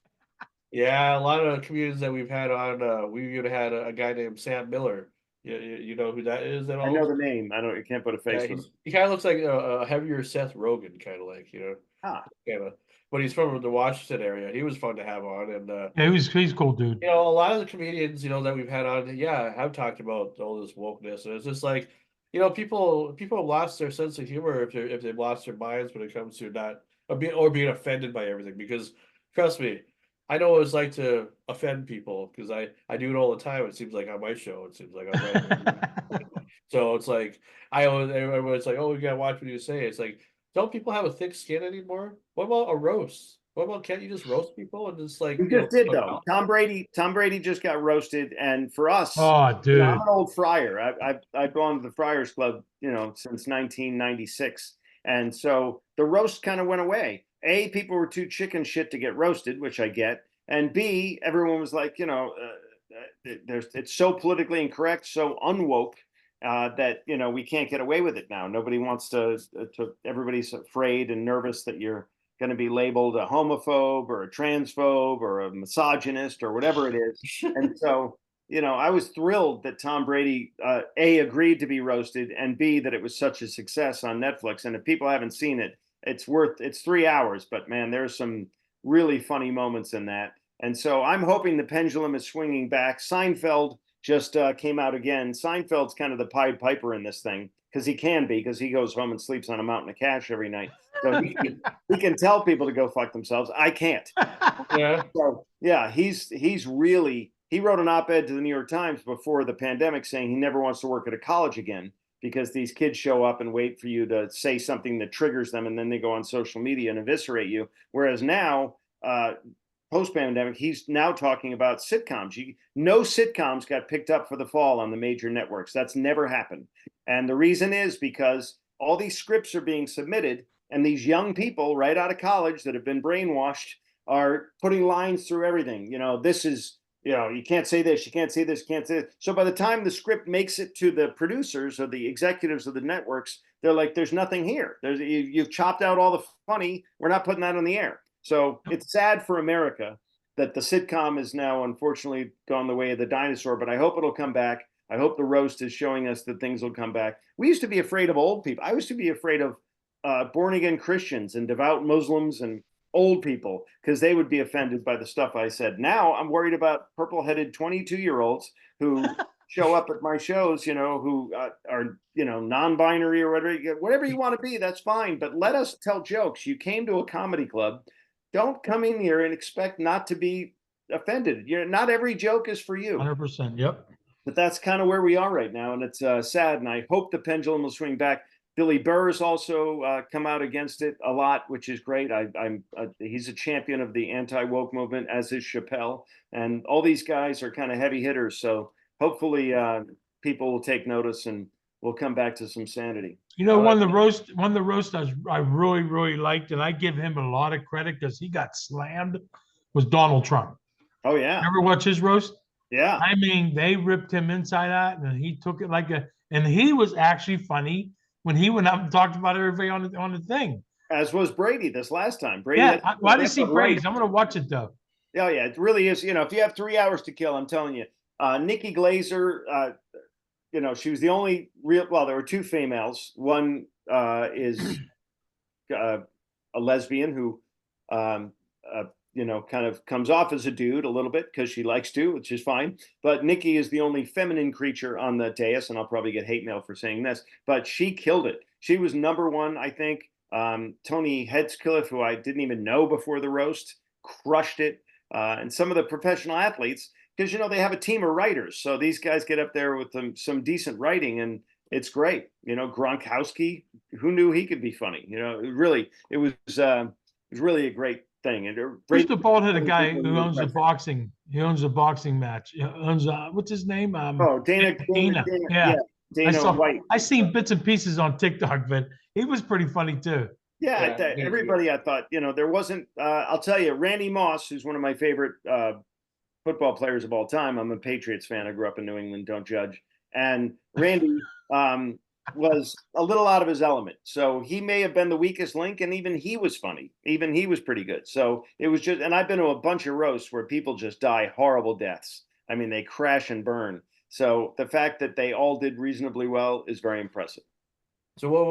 Yeah, a lot of comedians that we've had on, we even had a guy named Sam Miller. You know who that is at all? I know the name. I can't put a face Yeah, with it. he kind of looks like a heavier Seth Rogen, kind of like, you know, Ah, kind of. But he's from the Washington area. He was fun to have on, and Yeah, he's a cool dude. you know, a lot of the comedians, you know, that we've had on, yeah, have talked about all this wokeness, and it's just like, you know, people have lost their sense of humor if they've lost their minds when it comes to not being offended by everything. Because trust me, I know what it's like to offend people because I do it all the time. It seems like on my show, it seems like I'm right. So it's like I always everyone's like, oh, we gotta watch what you say. It's like, don't people have a thick skin anymore? What about a roast? What about, can't you just roast people and just like you just did though. Tom Brady just got roasted, and for us, Oh, you know, dude. I'm an old friar. I've gone to the Friars Club, you know, since 1996, and so the roast kind of went away. A, people were too chicken shit to get roasted, which I get, and B, everyone was like, you know, it's so politically incorrect, so unwoke. That, you know, we can't get away with it now. Nobody wants to. Everybody's afraid and nervous that you're going to be labeled a homophobe or a transphobe or a misogynist or whatever it is. And so, you know, I was thrilled that Tom Brady, A, agreed to be roasted, and B, that it was such a success on Netflix. And if people haven't seen it, it's 3 hours, but man, there's some really funny moments in that. And so I'm hoping the pendulum is swinging back. Seinfeld just came out again. Seinfeld's kind of the Pied Piper in this thing because he can be, because he goes home and sleeps on a mountain of cash every night. So he can tell people to go fuck themselves. I can't. Yeah. So yeah, he's really, he wrote an op-ed to the New York Times before the pandemic saying he never wants to work at a college again because these kids show up and wait for you to say something that triggers them, and then they go on social media and eviscerate you. Whereas now, post-pandemic, he's now talking about sitcoms. No sitcoms got picked up for the fall on the major networks. That's never happened. And the reason is because all these scripts are being submitted, and these young people right out of college that have been brainwashed are putting lines through everything. You know, this is, you know, you can't say this, you can't say this, you can't say this. So by the time the script makes it to the producers or the executives of the networks, they're like, there's nothing here. You've chopped out all the funny. We're not putting that on the air. So it's sad for America that the sitcom is now unfortunately gone the way of the dinosaur, but I hope it'll come back. I hope the roast is showing us that things will come back. We used to be afraid of old people. I used to be afraid of born again Christians and devout Muslims and old people because they would be offended by the stuff I said. Now I'm worried about purple-headed 22-year-olds who show up at my shows, you know, who are, you know, non-binary or whatever you want to be, that's fine. But let us tell jokes. You came to a comedy club. Don't come in here and expect not to be offended. Not every joke is for you. 100%. Yep. But that's kind of where we are right now, and it's sad. And I hope the pendulum will swing back. Billy Burr's also come out against it a lot, which is great. He's a champion of the anti-woke movement, as is Chappelle, and all these guys are kind of heavy hitters. So hopefully, people will take notice and we'll come back to some sanity. You know, one of the roast I really, really liked, and I give him a lot of credit because he got slammed, was Donald Trump. Oh yeah, Ever watch his roast? yeah. I mean, they ripped him inside out, and he took it and he was actually funny when he went up and talked about everybody on the thing. As was Brady this last time. Brady. Yeah, I didn't see Brady's. I'm gonna watch it though. Oh yeah, it really is. You know, if you have 3 hours to kill, I'm telling you, Nikki Glazer. You know, she was the only real. Well, there were two females. One is a lesbian who, you know, kind of comes off as a dude a little bit because she likes to, which is fine. But Nikki is the only feminine creature on the dais, and I'll probably get hate mail for saying this, but she killed it. She was #1, I think. Tony Hedscliffe, who I didn't even know before the roast, crushed it. And some of the professional athletes, because, you know, they have a team of writers. So these guys get up there with some decent writing, and it's great. You know, Gronkowski, who knew he could be funny? You know, it was really a great thing. And Who's the bald-headed guy who owns the boxing? He owns a boxing match. He owns what's his name? Dana. Yeah. Dana White. I seen bits and pieces on TikTok, but he was pretty funny too. Yeah, everybody. I thought, you know, there wasn't. I'll tell you, Randy Moss, who's one of my favorite football players of all time. I'm a Patriots fan. I grew up in New England. Don't judge. And Randy was a little out of his element, so he may have been the weakest link. And even he was funny. Even he was pretty good. So it was just. And I've been to a bunch of roasts where people just die horrible deaths. I mean, they crash and burn. So the fact that they all did reasonably well is very impressive. So what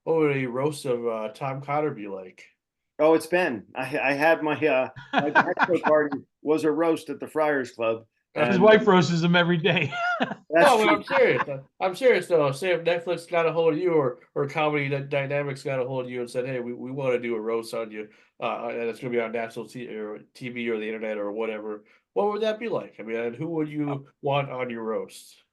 would a roast of Tom Cotter be like? Oh, it's been. I had my bachelor party was a roast at the Friars Club. His wife roasts him every day. No, but I'm serious. I'm serious though. Say if Netflix got a hold of you or Comedy Dynamics got a hold of you and said, "Hey, we want to do a roast on you, and it's going to be on national TV or the internet or whatever." What would that be like? I mean, and who would you want on your roast?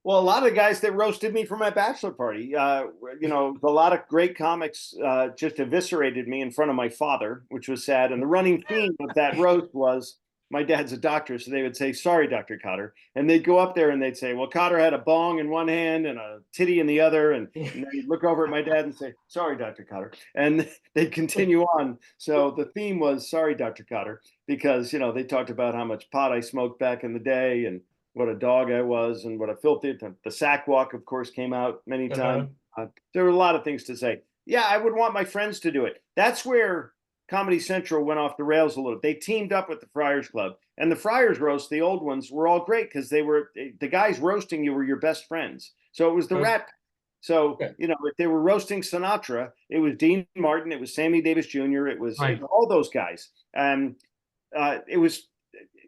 Well, a lot of guys that roasted me for my bachelor party. You know, a lot of great comics just eviscerated me in front of my father, which was sad. And the running theme of that roast was, my dad's a doctor, so they would say, "Sorry, Dr. Cotter." And they'd go up there and they'd say, "Well, Cotter had a bong in one hand and a titty in the other." And they'd look over at my dad and say, "Sorry, Dr. Cotter." And they'd continue on. So the theme was, "Sorry, Dr. Cotter," because, you know, they talked about how much pot I smoked back in the day and what a dog I was and what a filthy. The sack walk, of course, came out many times. There were a lot of things to say. Yeah, I would want my friends to do it. That's where Comedy Central went off the rails a little. They teamed up with the Friars Club, and the Friars roast, the old ones, were all great because they were the guys roasting you were your best friends. So it was the Rat Pack. So, you know, if they were roasting Sinatra, it was Dean Martin, it was Sammy Davis Jr., it was all those guys. And it was,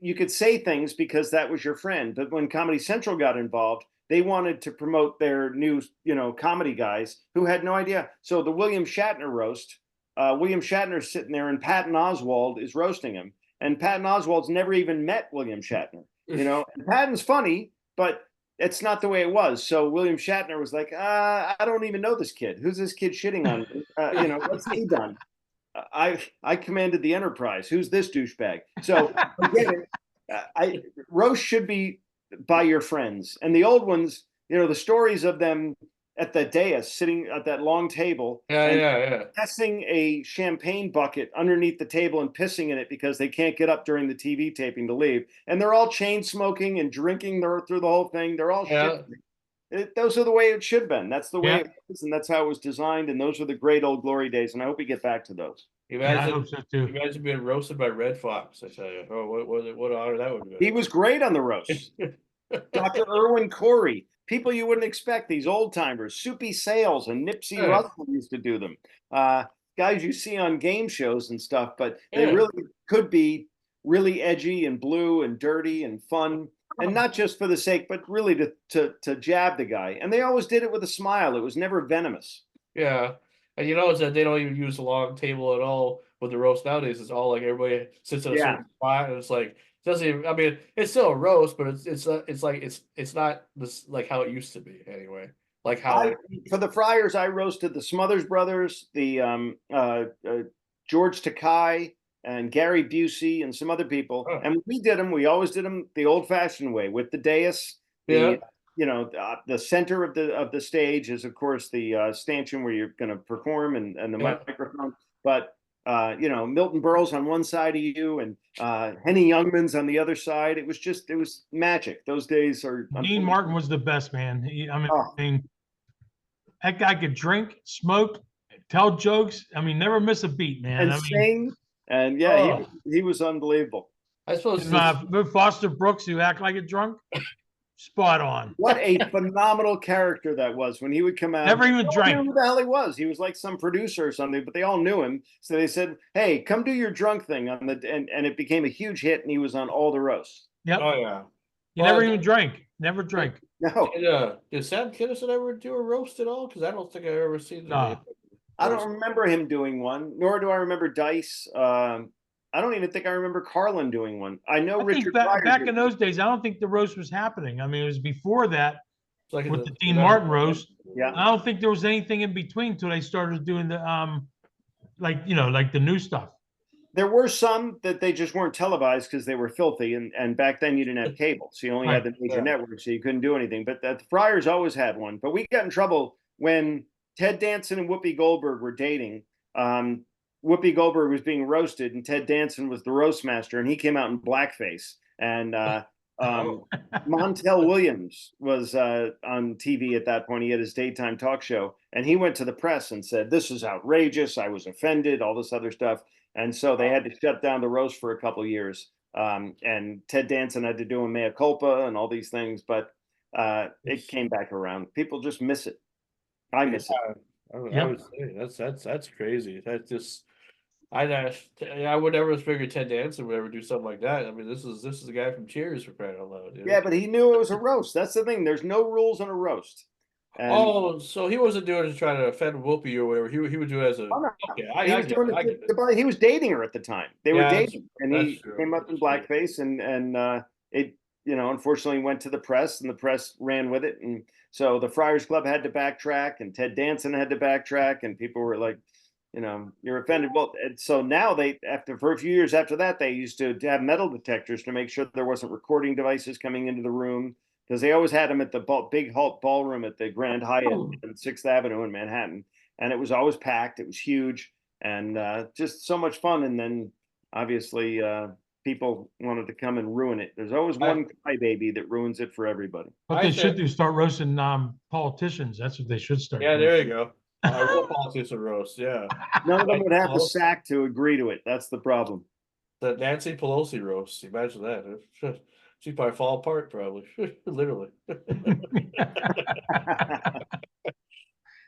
you could say things because that was your friend. But when Comedy Central got involved, they wanted to promote their new, you know, comedy guys who had no idea. So the William Shatner roast, William Shatner's sitting there and Patton Oswalt is roasting him. And Patton Oswalt's never even met William Shatner, you know. And Patton's funny, but it's not the way it was. So William Shatner was like, I don't even know this kid. Who's this kid shitting on me? You know, what's he done? I commanded the Enterprise. Who's this douchebag? So again, roast should be by your friends. And the old ones, you know, the stories of them at the dais sitting at that long table, passing a champagne bucket underneath the table and pissing in it because they can't get up during the TV taping to leave, and they're all chain smoking and drinking through the whole thing. They're all shit. Those are the way it should have been. That's the way it was, and that's how it was designed. And those are the great old glory days. And I hope we get back to those. Imagine being roasted by Red Fox. I tell you, what honor that would be. He was great on the roast. Dr. Irwin Corey. People you wouldn't expect, these old timers. Soupy Sales and Nipsey Russell used to do them. Guys you see on game shows and stuff, but they really could be really edgy and blue and dirty and fun. And not just for the sake, but really to jab the guy. And they always did it with a smile. It was never venomous. Yeah. And you notice that they don't even use a long table at all with the roast nowadays, it's all like everybody sits in a Yeah. certain spot, and it's like it doesn't even. I mean, it's still a roast, but it's like it's not this like how it used to be anyway. Like how For the Friars, I roasted the Smothers Brothers, the George Takei, and Gary Busey, and some other people. Oh. And when we did them, we always did them the old-fashioned way with the dais. Yeah. The center of the stage is, of course, the stanchion where you're going to perform, and the Yeah. microphone. But Milton Berle's on one side of you, and Henny Youngman's on the other side. It was magic. Those days are. Dean Martin was the best, man. Oh. That guy could drink, smoke, tell jokes. I mean, never miss a beat, man. And sing, and yeah, Oh. he was unbelievable. I suppose Foster Brooks, who act like a drunk, spot on. What a phenomenal character that was when he would come out. Never even They all drank. knew who the hell he was. He was like some producer or something, but they all knew him. So they said, "Hey, come do your drunk thing on the," and it became a huge hit, and he was on all the roasts. Yep. Oh yeah. He Well, never even drank. Never drank. No, Did Sam Kinison ever do a roast at all? Because I don't think I've ever seen Nah. I don't remember him doing one, nor do I remember Dice. I don't even think I remember Carlin doing one. I know I think Richard back Pryor did in those days, I don't think the roast was happening. I mean, it was before that It's like with the Dean Martin roast. Yeah. I don't think there was anything in between until they started doing the like the new stuff. There were some that they just weren't televised because they were filthy, and back then you didn't have cable, so you only had the major networks, so you couldn't do anything. But the Friars always had one. But we got in trouble when Ted Danson and Whoopi Goldberg were dating. Whoopi Goldberg was being roasted, and Ted Danson was the roast master, and he came out in blackface. And Montel Williams was on TV at that point. He had his daytime talk show, and he went to the press and said, "This is outrageous. I was offended," all this other stuff. And so they had to shut down the roast for a couple of years. And Ted Danson had to do a mea culpa and all these things, but it came back around. People just miss it. I miss it. I would say that's crazy. That's just I would never have figured Ted Danson would ever do something like that. I mean, this is the guy from Cheers, for crying out loud. Yeah, but he knew it was a roast. That's the thing. There's no rules on a roast. And so he wasn't doing it to try to offend Whoopi or whatever. He would do it as a. Okay, he was dating her at the time. They were dating, and he came up in blackface, and it unfortunately went to the press, and the press ran with it, and so the Friars Club had to backtrack, and Ted Danson had to backtrack, and people were like, you're offended. Well, and so now for a few years after that, they used to have metal detectors to make sure there wasn't recording devices coming into the room. Because they always had them at the big ballroom at the Grand Hyatt on 6th Avenue in Manhattan. And it was always packed. It was huge and just so much fun. And then obviously people wanted to come and ruin it. There's always one crybaby that ruins it for everybody. What they should do is start roasting politicians. That's what they should start Yeah, doing. there you go. Real politician roast, yeah. None of them would have the sack to agree to it. That's the problem. The Nancy Pelosi roast. Imagine that. She'd probably fall apart, probably. Literally.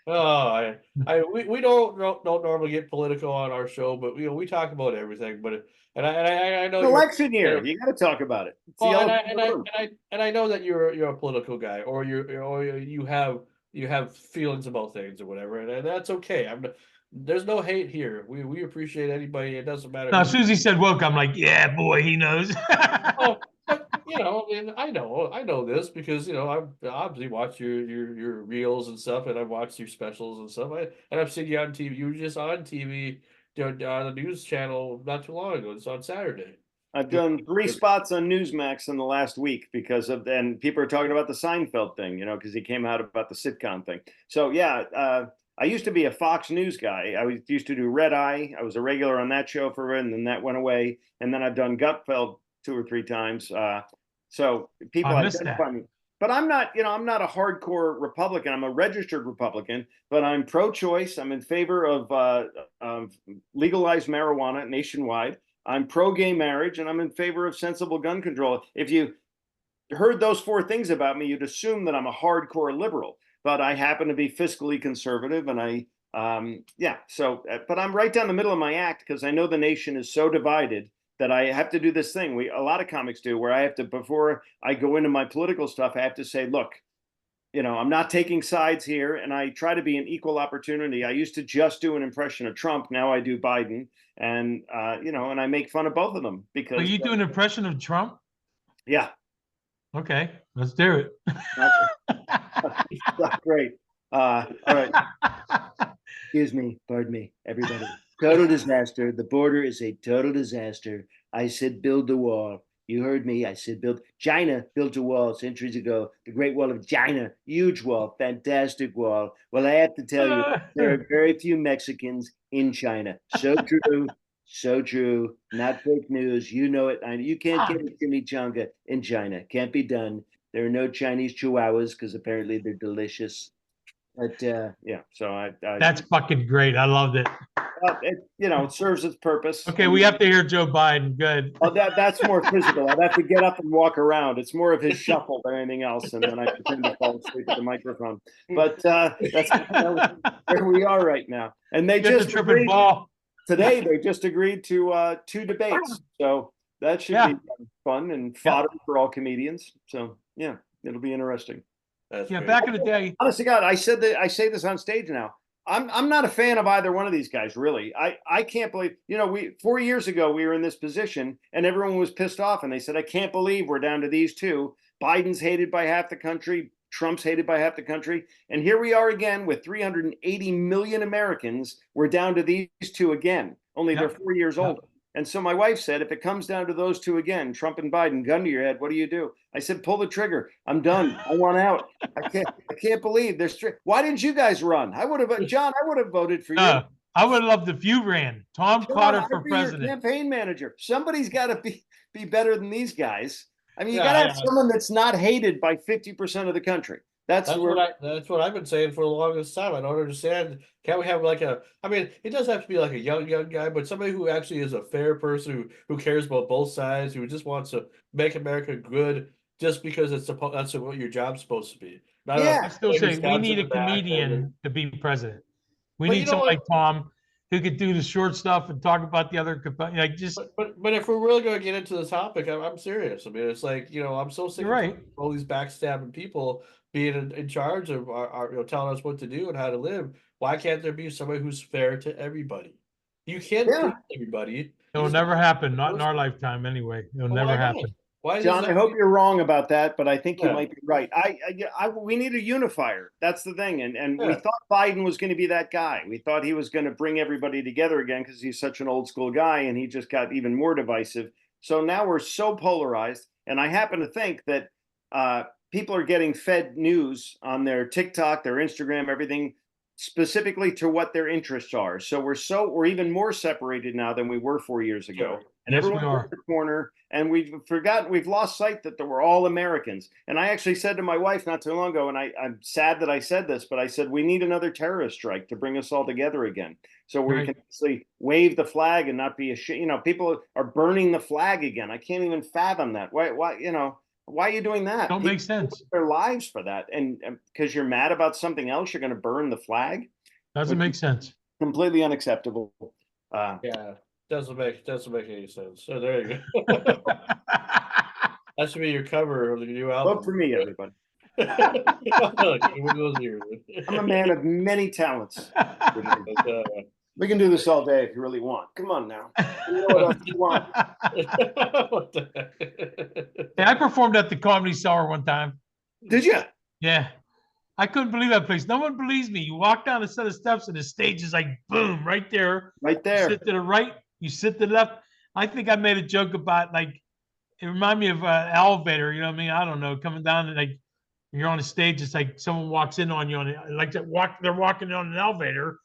We don't normally get political on our show, but we talk about everything. But I know election year, you got to talk about it. And I know that you're a political guy, or you have feelings about things or whatever, and that's okay. There's no hate here. We appreciate anybody. It doesn't matter. Now, as soon as he said woke, I'm like, yeah, boy, he knows. I know this because I've obviously watched your reels and stuff, and I've watched your specials and stuff. And I've seen you on TV. You were just on TV on the news channel not too long ago. It's on Saturday. I've done 3 spots on Newsmax in the last week and people are talking about the Seinfeld thing, because he came out about the sitcom thing. So yeah, I used to be a Fox News guy. I used to do Red Eye. I was a regular on that show for and then that went away. And then I've done Gutfeld 2 or 3 times. So people identify me. But I'm not a hardcore Republican. I'm a registered Republican, but I'm pro-choice. I'm in favor of legalized marijuana nationwide. I'm pro-gay marriage, and I'm in favor of sensible gun control. If you heard those 4 things about me, you'd assume that I'm a hardcore liberal. But I happen to be fiscally conservative, and but I'm right down the middle of my act because I know the nation is so divided that I have to do this thing a lot of comics do, where I have to, before I go into my political stuff, I have to say, look, I'm not taking sides here, and I try to be an equal opportunity. I used to just do an impression of Trump. Now I do Biden, and and I make fun of both of them because. Are you do an impression of Trump? Yeah. Okay, let's do it. Great. All right. Excuse me, pardon me, everybody. Total disaster. The border is a total disaster. I said build the wall. You heard me. I said build. China built a wall centuries ago. The Great Wall of China. Huge wall. Fantastic wall. Well, I have to tell you, there are very few Mexicans in China. So true. So true. Not fake news. You know it. You can't get a chimichanga in China. Can't be done. There are no Chinese chihuahuas because apparently they're delicious. But yeah, so That's fucking great. I loved it. It serves its purpose. Okay, we have to hear Joe Biden. Good. Oh, that's more physical. I'd have to get up and walk around. It's more of his shuffle than anything else, and then I pretend to fall asleep at the microphone. But that's where we are right now. And they just agreed today. They just agreed to 2 debates, so that should be fun and fodder for all comedians. So yeah, it'll be interesting. That's great. Back in the day. Honest to God, I say this on stage now. I'm not a fan of either one of these guys, really. I can't believe, 4 years ago we were in this position and everyone was pissed off and they said, I can't believe we're down to these two. Biden's hated by half the country. Trump's hated by half the country. And here we are again with 380 million Americans. We're down to these two again, only they're 4 years older. And so my wife said, if it comes down to those two again, Trump and Biden, gun to your head, what do you do? I said, pull the trigger. I'm done. I want out. I can't believe there's. Why didn't you guys run? John, I would have voted for you. I would have loved if you ran. Tom Cotter for president. Your campaign manager. Somebody's got to be better than these guys. I mean, you got to have someone that's not hated by 50% of the country. That's what I've been saying for the longest time. I don't understand. Can't we have it does have to be like a young guy, but somebody who actually is a fair person who cares about both sides, who just wants to make America good just because that's what your job's supposed to be. I still say we need a comedian to be president. We need someone like Tom who could do the short stuff and talk about the other But if we're really going to get into the topic, I'm serious. I mean, it's like, I'm so sick of all these backstabbing people being in charge of our telling us what to do and how to live. Why can't there be somebody who's fair to everybody? You can't please everybody. It'll never happen. Not in our lifetime, anyway. It'll never happen. John, I hope you're wrong about that, but I think you might be right. We need a unifier. That's the thing. And we thought Biden was going to be that guy. We thought he was going to bring everybody together again because he's such an old school guy, and he just got even more divisive. So now we're so polarized. And I happen to think that people are getting fed news on their TikTok, their Instagram, everything specifically to what their interests are. So we're even more separated now than we were 4 years ago. And everyone's in the corner, and we've lost sight that we're all Americans. And I actually said to my wife not too long ago, and I'm sad that I said this, but I said, we need another terrorist strike to bring us all together again. So we can actually wave the flag and not be ashamed. People are burning the flag again. I can't even fathom that. Why are you doing that? Don't make sense. Their lives for that. And because you're mad about something else, you're going to burn the flag? Doesn't make sense. Completely unacceptable. Doesn't make any sense. So there you go. That should be your cover of the new album. Vote for me, everybody. I'm a man of many talents. We can do this all day if you really want. Come on now. You know what else you want? Hey, I performed at the Comedy Cellar one time. Did you? Yeah. I couldn't believe that place. No one believes me. You walk down a set of steps and the stage is like, boom, right there. Right there. You sit to the right. You sit to the left. I think I made a joke about it reminded me of an elevator, you know what I mean? I don't know, coming down and you're on a stage, it's like someone walks in on you they're walking on an elevator.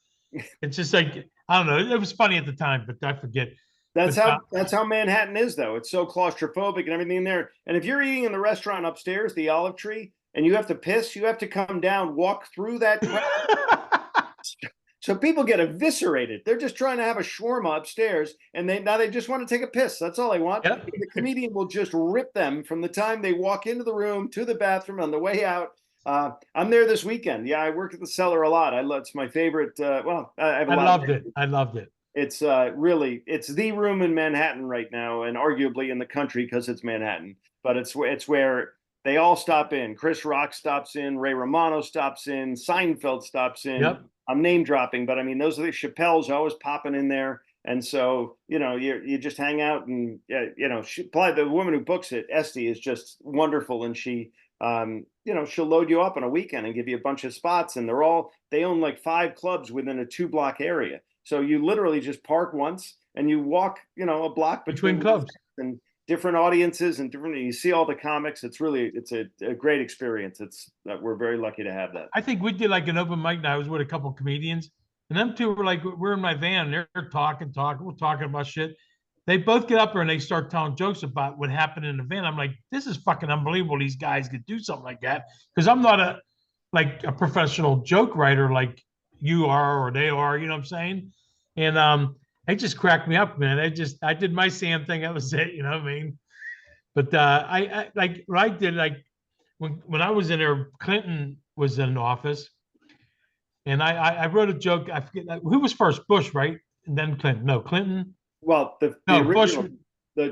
It's just like, I don't know. It was funny at the time, but I forget. That's how Manhattan is, though. It's so claustrophobic and everything in there. And if you're eating in the restaurant upstairs, the Olive Tree, and you have to piss, you have to come down, walk through that crowd. So people get eviscerated. They're just trying to have a shawarma upstairs, and now they just want to take a piss. That's all they want. Yep. The comedian will just rip them from the time they walk into the room to the bathroom on the way out. I'm there this weekend. Yeah, I work at the Cellar a lot. It's my favorite. I loved it. I loved it. It's it's the room in Manhattan right now, and arguably in the country because it's Manhattan. But it's where they all stop in. Chris Rock stops in, Ray Romano stops in, Seinfeld stops in. Yep. I'm name dropping, but I mean, those are the Chappelle's always popping in there. And so, you just hang out and, probably the woman who books it, Esty, is just wonderful. And she, she'll load you up on a weekend and give you a bunch of spots. And they own like 5 clubs within a 2-block area. So you literally just park once and you walk, a block Between clubs. and different audiences and you see all the comics. It's a great experience. We're very lucky to have that. I think we did like an open mic night. I was with a couple of comedians, and them two were like, we're in my van. They're talking. We're talking about shit. They both get up there and they start telling jokes about what happened in the van. I'm like, this is fucking unbelievable. These guys could do something like that, because I'm not a professional joke writer like you are or they are. You know what I'm saying? And they just cracked me up, man. I did my Sam thing. That was it. You know what I mean? But I like what I did, like when I was in there, Clinton was in office, and I wrote a joke. I forget who was first, Bush, right? And then Clinton. No, Clinton. Well, the original, Bush. the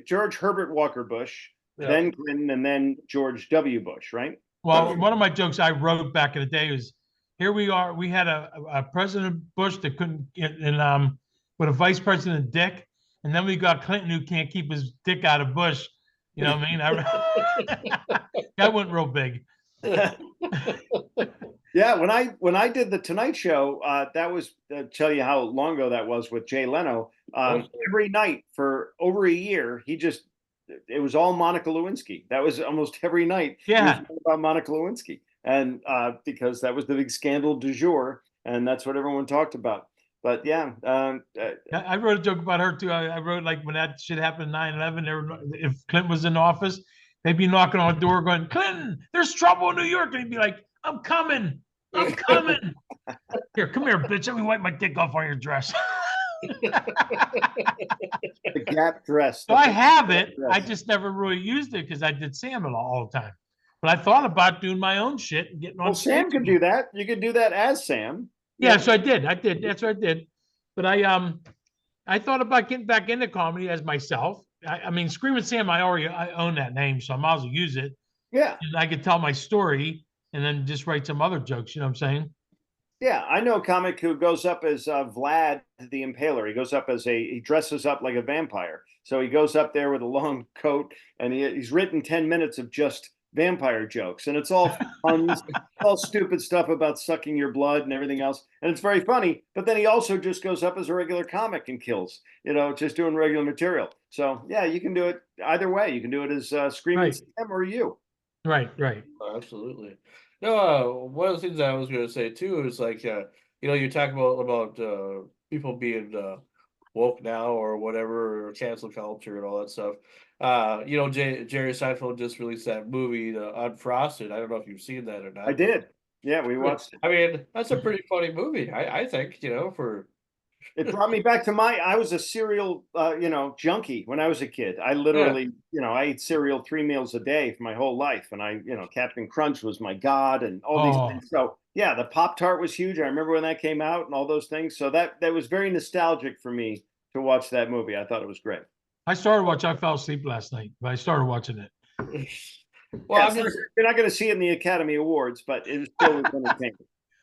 George Herbert Walker Bush, then Clinton, and then George W. Bush, right? Well, one of my jokes I wrote back in the day was, here we are. We had a President Bush that couldn't get in, with a Vice President Dick, and then we got Clinton who can't keep his dick out of Bush. You know what I mean? That went real big. Yeah, when I did the Tonight Show, that was tell you how long ago that was with Jay Leno. Every night for over a year, it was all Monica Lewinsky. That was almost every night. Yeah, it was about Monica Lewinsky, and because that was the big scandal du jour, and that's what everyone talked about. But yeah, I wrote a joke about her too. I wrote like when that shit happened 9/11, if Clinton was in office, they'd be knocking on the door going, Clinton, there's trouble in New York. And he'd be like, I'm coming. Here, come here, bitch. Let me wipe my dick off on your dress. the Gap dress. So I have it. I just never really used it because I did Sam all the time. But I thought about doing my own shit and getting on. Well, Sam could do that. You could do that as Sam. Yeah, so I did. That's what I did. But I thought about getting back into comedy as myself. I mean, Screamin' Sam, I own that name, so I might as well use it. Yeah. And I could tell my story and then just write some other jokes. You know what I'm saying? Yeah, I know a comic who goes up as Vlad the Impaler. He goes up as he dresses up like a vampire. So he goes up there with a long coat, and he's written 10 minutes of just vampire jokes, and it's all puns, all stupid stuff about sucking your blood and everything else, and it's very funny. But then he also just goes up as a regular comic and kills, just doing regular material. So yeah, you can do it either way. You can do it as Screamin' Sam or you. Right. Oh, absolutely. No, one of the things I was going to say too is like, you talk about people being woke now or whatever, or cancel culture and all that stuff. Jerry Seinfeld just released that movie, Unfrosted. I don't know if you've seen that or not. I did. Yeah, we watched it. I mean, that's a pretty funny movie. I think, for. It brought me back to I was a cereal, junkie when I was a kid. I literally, I ate cereal 3 meals a day for my whole life. And Captain Crunch was my god and all these things. So yeah, the Pop-Tart was huge. I remember when that came out and all those things. So that was very nostalgic for me to watch that movie. I thought it was great. I started watching. I fell asleep last night, but I started watching it. Well, you're not going to see it in the Academy Awards, but it was still entertaining.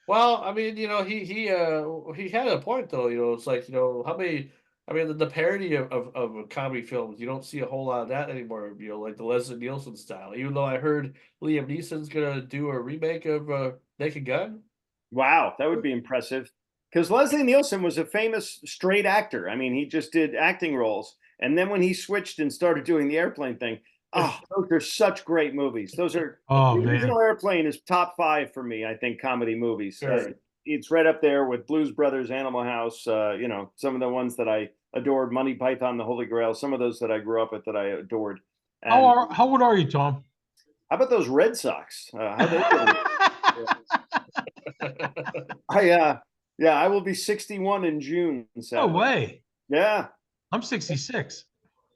Well, I mean, he had a point though. It's like how many. I mean, the parody of comedy films, you don't see a whole lot of that anymore. Like the Leslie Nielsen style. Even though I heard Liam Neeson's gonna do a remake of Naked Gun. Wow, that would be impressive. Because Leslie Nielsen was a famous straight actor. I mean, he just did acting roles. And then when he switched and started doing the airplane thing, those are such great movies. Those are the original Airplane is top 5 for me, I think, comedy movies. Sure. It's right up there with Blues Brothers, Animal House, some of the ones that I adored, Monty Python, The Holy Grail, some of those that I grew up with that I adored. And how old are you, Tom? How about those Red Sox? How they I will be 61 in June. No way. Yeah. I'm 66.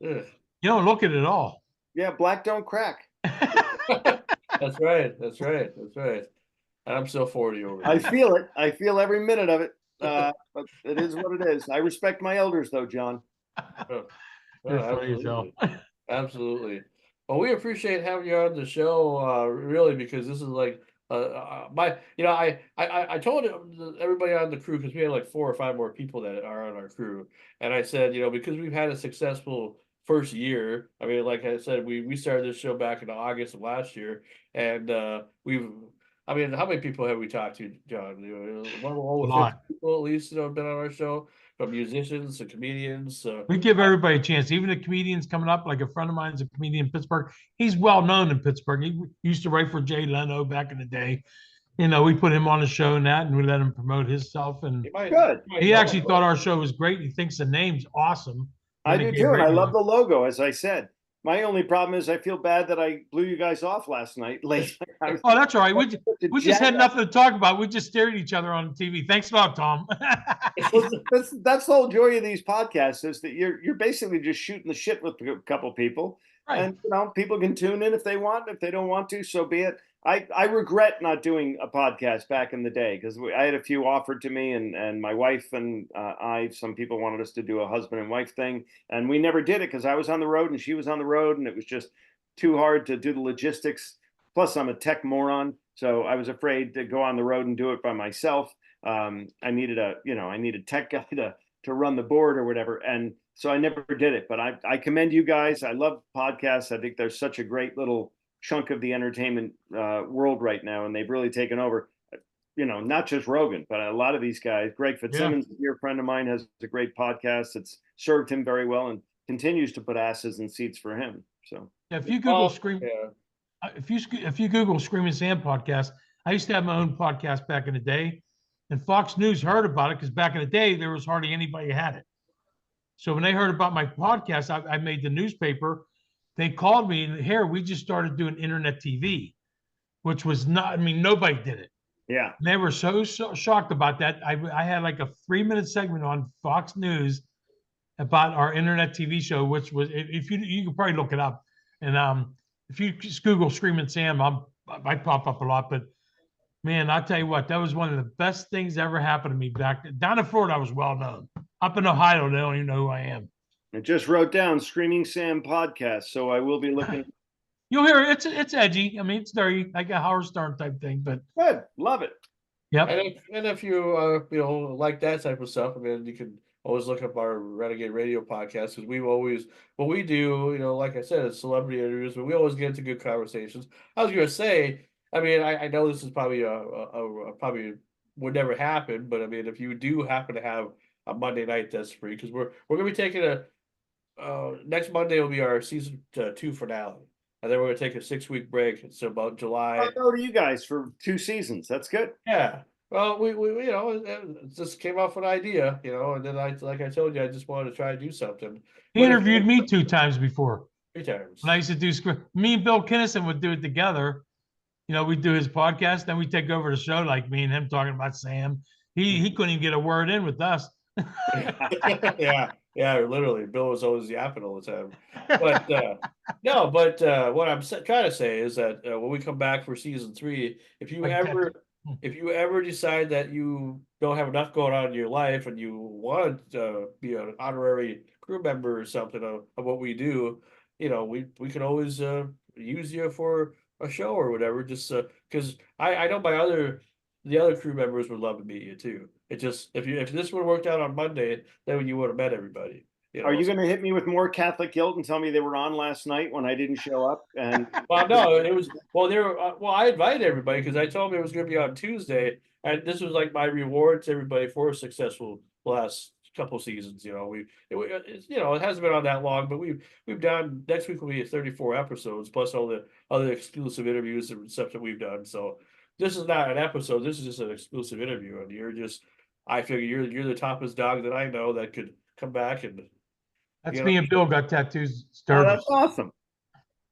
Ugh. You don't look it at all. Yeah, black don't crack. That's right. I'm still 40 over here. I feel it. I feel every minute of it. But it is what it is. I respect my elders, though, John. Absolutely. Well, we appreciate having you on the show, really, because this is like my, I told everybody on the crew because we had like 4 or 5 more people that are on our crew, and I said, because we've had a successful first year. I mean, like I said, we started this show back in August of last year, and I mean, how many people have we talked to, John? Well, A over 50 lot. people at least, have been on our show, from musicians to comedians. We give everybody a chance, even the comedians coming up. Like a friend of mine's a comedian in Pittsburgh. He's well known in Pittsburgh. He used to write for Jay Leno back in the day. We put him on the show and that, and we let him promote himself. And You might, Good. you might he know actually him. thought our show was great. He thinks the name's awesome. I do Renegade too, and I Radio. love the logo, as I said. My only problem is I feel bad that I blew you guys off last night late. Oh, that's all right. We just had nothing to talk about. We just stared at each other on TV. Thanks a lot, Tom. Well, that's the whole joy of these podcasts is that you're basically just shooting the shit with a couple people, Right. and people can tune in if they want. If they don't want to, so be it. I regret not doing a podcast back in the day because I had a few offered to me, and my wife and some people wanted us to do a husband and wife thing, and we never did it because I was on the road and she was on the road, and it was just too hard to do the logistics. Plus, I'm a tech moron, so I was afraid to go on the road and do it by myself. I needed a tech guy to run the board or whatever, and so I never did it. But I commend you guys. I love podcasts. I think they're such a great little chunk of the entertainment world right now, and they've really taken over. Not just Rogan, but a lot of these guys. Greg Fitzsimmons, a dear friend of mine, has a great podcast that's served him very well and continues to put asses in seats for him. So If you Google Well, Scream, yeah. if you Google Screamin' Sam podcast, I used to have my own podcast back in the day, and Fox News heard about it because back in the day there was hardly anybody who had it. So when they heard about my podcast, I made the newspaper. They called me and here we just started doing internet TV, which was not. I mean, nobody did it. yeah, And they were so shocked about that. I had like a 3-minute segment on Fox News about our internet TV show, which was if you could probably look it up, and if you just Google Screamin' Sam, I pop up a lot. But man, I'll tell you what, that was one of the best things that ever happened to me back down in Florida. I was well known. Up in Ohio, they don't even know who I am. I just wrote down Screaming Sam podcast, so I will be looking. You'll hear it's edgy. I mean, it's dirty, like a Howard Stern type thing. But Good, love it. yep, And if you like that type of stuff, I mean, you can always look up our Renegade Radio podcast because we've always what we do. Like I said, it's celebrity interviews, but we always get into good conversations. I was gonna say, I mean, I know this is probably probably would never happen, but I mean, if you do happen to have a Monday night that's free, because we're gonna be taking next Monday will be our season 2 finale, and then we're gonna take a 6-week break. It's about July. I'll go to you guys for 2 seasons. That's good. Yeah. Well, we it just came off an idea, and then like I told you, I just wanted to try to do something. he interviewed me 2 times before. 3 times. When I used to do me and Bill Kinnison would do it together. We'd do his podcast, then we take over the show, like me and him talking about Sam. He couldn't even get a word in with us. Yeah, literally. Bill was always yapping all the time. But no, but what I'm trying to say is that when we come back for season 3, if you ever decide that you don't have enough going on in your life and you want to be an honorary crew member or something of what we do, we can always use you for a show or whatever. Just because I know the other crew members would love to meet you too. It just if this would have worked out on Monday, then you would have met everybody. Are you going to hit me with more Catholic guilt and tell me they were on last night when I didn't show up? And Well, no, it was they were I invited everybody because I told them it was going to be on Tuesday, and this was like my reward to everybody for a successful last couple seasons. It hasn't been on that long, but we've done next week will be 34 episodes plus all the other exclusive interviews and stuff that we've done. So this is not an episode. This is just an exclusive interview, and I figure you're the toppest dog that I know that could come back and. That's me and Bill got tattoos. oh, that's awesome.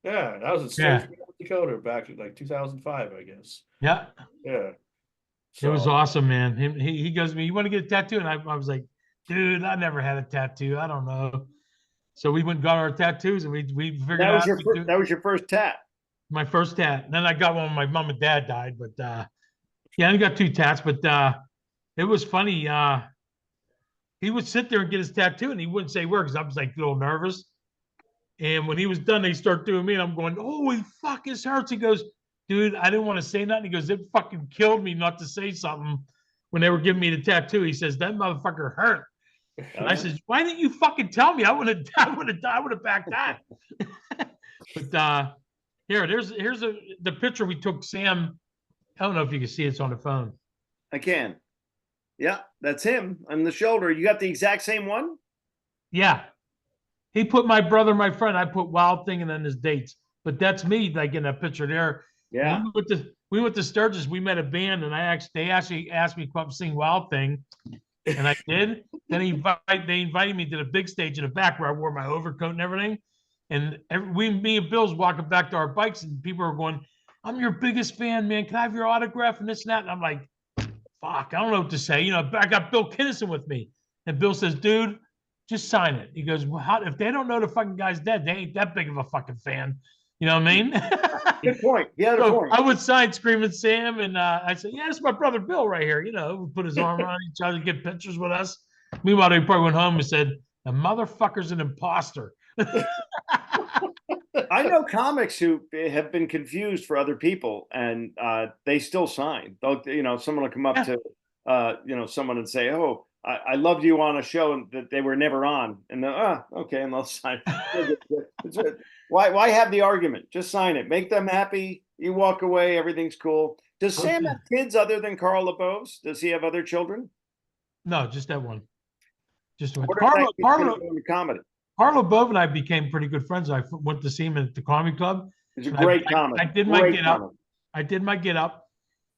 Yeah, that was in South Dakota back in like 2005, I guess. Yeah. Yeah. It was awesome, man. He goes to me, you want to get a tattoo? And I was like, dude, I never had a tattoo. I don't know. So we went and got our tattoos and we figured out. That was your first tat. My first tat. And then I got one when my mom and dad died. But yeah, I got 2 tats. But it was funny. He would sit there and get his tattoo and he wouldn't say where because I was like a little nervous. And when he was done, they start doing me, and I'm going, "Holy fuck, this hurts." He goes, "Dude, I didn't want to say nothing." He goes, "It fucking killed me not to say something when they were giving me the tattoo." He says, "That motherfucker hurt." Oh, I yeah. said, "Why didn't you fucking tell me? I would have, I would have backed that." But here's the picture we took, Sam. I don't know if you can see it's on the phone. I can. Yeah, that's him on the shoulder. You got the exact same one? Yeah, he put my brother, my friend. I put Wild Thing and then his dates. But that's me, like in that picture there. Yeah. We went to Sturgis. We met a band, and they actually asked me to come up and sing Wild Thing, and I did. Then they invited me to the big stage in the back where I wore my overcoat and everything. And me and Bill's walking back to our bikes, and people are going, "I'm your biggest fan, man. Can I have your autograph?" And this and that. And I'm like, "Fuck, I don't know what to say." I got Bill Kinnison with me, and Bill says, "Dude, just sign it." He goes, "Well, if they don't know the fucking guy's dead, they ain't that big of a fucking fan." You know what I mean? Good point. Yeah, the So point. I would sign Screamin' Sam, and I said, "Yeah, it's my brother Bill right here." We put his arm around each other, get pictures with us. Meanwhile, they probably went home and said, "The motherfucker's an imposter." I know comics who have been confused for other people, and they still sign. Someone will come up to someone and say, "Oh, I loved you on a show," and that they were never on, and okay, and they'll sign. Why have the argument? Just sign it. Make them happy. You walk away. Everything's cool. Does Sam have kids other than Carl LeBeouf's? Does he have other children? No, just that one. Just one. What if that kid's gonna go into comedy? Carlo Bove and I became pretty good friends. I went to see him at the comedy club. It's a great comic. I did my get up. I did my get up,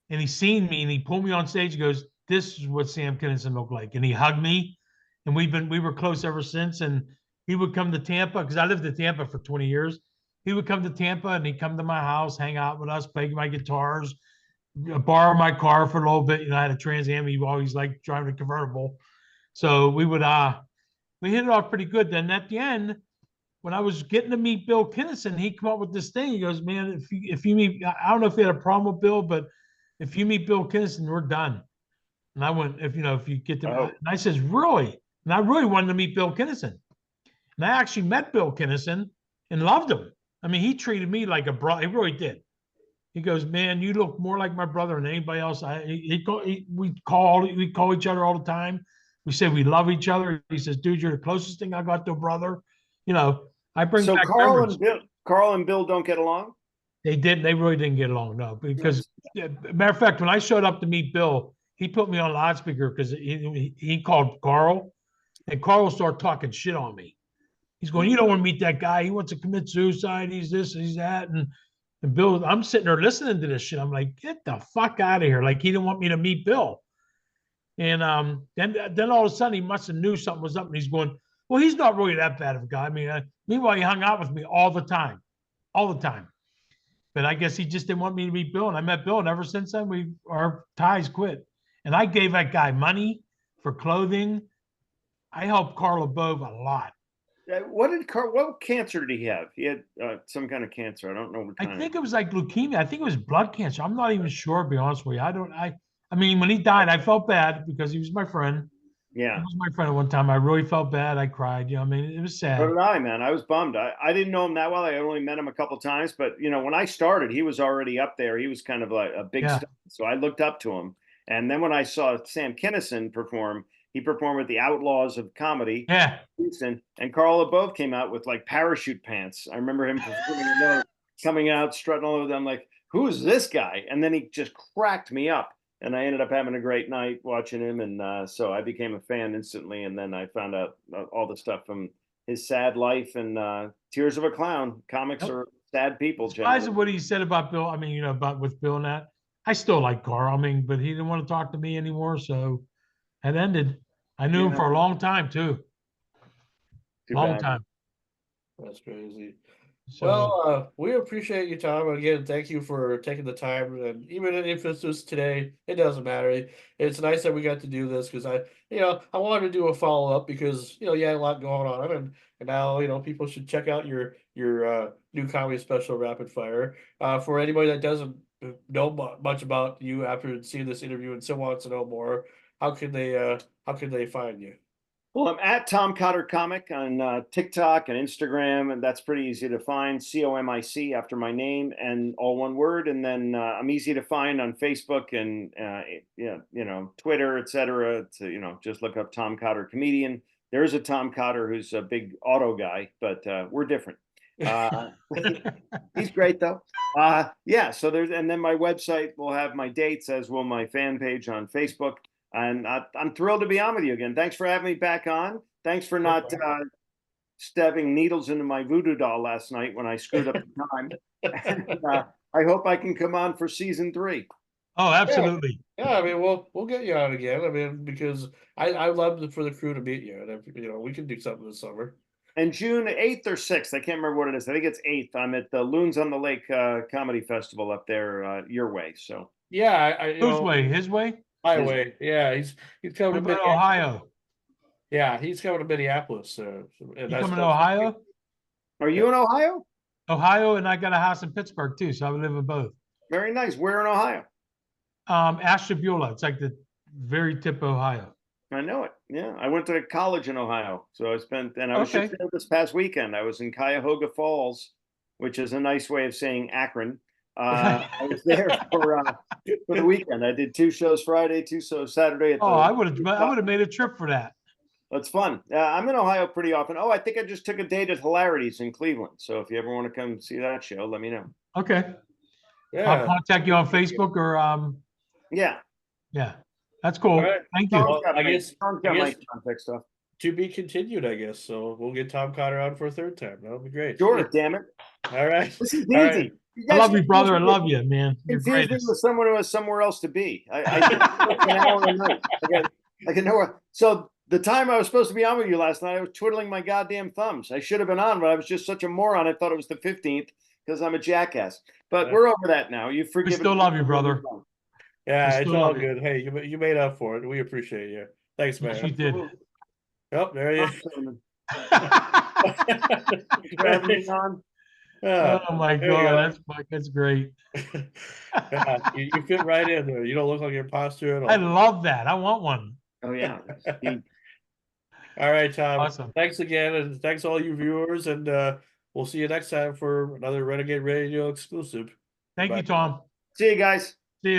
and he seen me, and he pulled me on stage. He goes, "This is what Sam Kinison looked like," and he hugged me, and we were close ever since. And he would come to Tampa because I lived in Tampa for 20 years. He would come to Tampa, and he'd come to my house, hang out with us, play my guitars, borrow my car for a little bit. I had a Trans Am. He always liked driving a convertible, so we hit it off pretty good. Then at the end, when I was getting to meet Bill Kinnison, he come up with this thing. He goes, "Man, if you meet, I don't know if he had a problem with Bill, but if you meet Bill Kinnison, we're done." And I went, if you get to, and I says, "Really?" And I really wanted to meet Bill Kinnison. And I actually met Bill Kinnison and loved him. I mean, he treated me like a brother. He really did. He goes, "Man, you look more like my brother than anybody else." We call each other all the time. We say we love each other. He says, "Dude, you're the closest thing I got to a brother." I bring So back Carl and Bill don't get along? They didn't. They really didn't get along, no. Because, matter of fact, when I showed up to meet Bill, he put me on loudspeaker because he called Carl, and Carl started talking shit on me. He's going, "You don't want to meet that guy. He wants to commit suicide. He's this, he's that." And Bill, I'm sitting there listening to this shit. I'm like, "Get the fuck out of here!" Like he didn't want me to meet Bill. And then all of a sudden he must have knew something was up, and he's going, "Well, he's not really that bad of a guy." I mean, meanwhile, he hung out with me all the time. But I guess he just didn't want me to meet Bill, and I met Bill, and ever since then our ties quit. And I gave that guy money for clothing. I helped Carl LeBove a lot. What cancer did he have? He had some kind of cancer. I don't know what kind. I think it was like leukemia. I think it was blood cancer. I'm not even sure, to be honest with you. I mean, when he died, I felt bad because he was my friend. Yeah. He was my friend at one time. I really felt bad. I cried. I mean, it was sad. So did I, man. I was bummed. I didn't know him that well. I only met him a couple of times, but when I started, he was already up there. He was kind of like a big star. So I looked up to him. And then when I saw Sam Kinison perform, he performed with the Outlaws of Comedy. Yeah. Houston, and Carl LeBove came out with like parachute pants. I remember him performing coming out, strutting all over them. Like, who is this guy? And then he just cracked me up. And I ended up having a great night watching him. And so I became a fan instantly. And then I found out all the stuff from his sad life and Tears of a Clown. Comics are sad people. Besides what he said about Bill, I mean, about with Bill and that, I still like Carl. I mean, but he didn't want to talk to me anymore. So it ended. I knew him for a long time, too. Long time. That's crazy. So, well, we appreciate your time. Again, thank you for taking the time. And even if it's just today, it doesn't matter. It's nice that we got to do this because I wanted to do a follow up because you had a lot going on, and now people should check out your new comedy special, Rapid Fire. For anybody that doesn't know much about you after seeing this interview and still wants to know more, how can they find you? Well, I'm at Tom Cotter Comic on TikTok and Instagram, and that's pretty easy to find. COMIC after my name and all one word. And then I'm easy to find on Facebook and Twitter, etc. To just look up Tom Cotter comedian. There is a Tom Cotter who's a big auto guy, but we're different. He's great though. Yeah. So and then my website will have my dates, as will my fan page on Facebook. And I'm thrilled to be on with you again. Thanks for having me back on. Thanks for not stabbing needles into my voodoo doll last night when I screwed up the time. And, I hope I can come on for season 3. Oh, absolutely. Yeah, I mean, we'll get you on again. I mean, because I love for the crew to meet you, and if, we can do something this summer. And June 8th or 6th, I can't remember what it is. I think it's 8th. I'm at the Loons on the Lake Comedy Festival up there, your way. So yeah, Whose way? His way? my way. Yeah, he's coming What to about Ohio? Yeah, he's coming to Minneapolis. You coming to Ohio? Are you in Ohio? Ohio, and I got a house in Pittsburgh too, so I would live in both. Very nice. Where in Ohio? Ashtabula. It's like the very tip of Ohio. I know it. Yeah, I went to college in Ohio, so I was Okay. just there this past weekend. I was in Cuyahoga Falls, which is a nice way of saying Akron. I was there for the weekend. I did 2 shows Friday, 2 shows Saturday. Oh, I would have made a trip for that. That's fun. I'm in Ohio pretty often. Oh, I think I just took a date at Hilarities in Cleveland. So if you ever want to come see that show, let me know. Okay. I'll Yeah. contact you on Facebook or Yeah. yeah. That's cool. All right. Thank you. Well, I Tom's got guess- my contact stuff. To be continued, I guess. So we'll get Tom Cotter on for a 3rd time. That'll be great. Sure, damn it. All right. This is All right. easy. I love you, brother. I love you, man. You're Confuse me greatest. with someone who has somewhere else to be. I an hour a night. I can know where. So the time I was supposed to be on with you last night, I was twiddling my goddamn thumbs. I should have been on, but I was just such a moron. I thought it was the 15th because I'm a jackass. But we're over that now. You've We forgiven. still love you, brother. Yeah, We it's still all love you. good. Hey, you made up for it. We appreciate you. Thanks, man. Yes, you did. Oh, there you Oh my There you go. God, that's great. Yeah, you fit right in there. You don't look like an imposter at all. I love that. I want one. Oh yeah. All right, Tom. Awesome. Thanks again, and thanks all you viewers, and we'll see you next time for another Renegade Radio exclusive. Thank Bye. you, Tom. See you guys.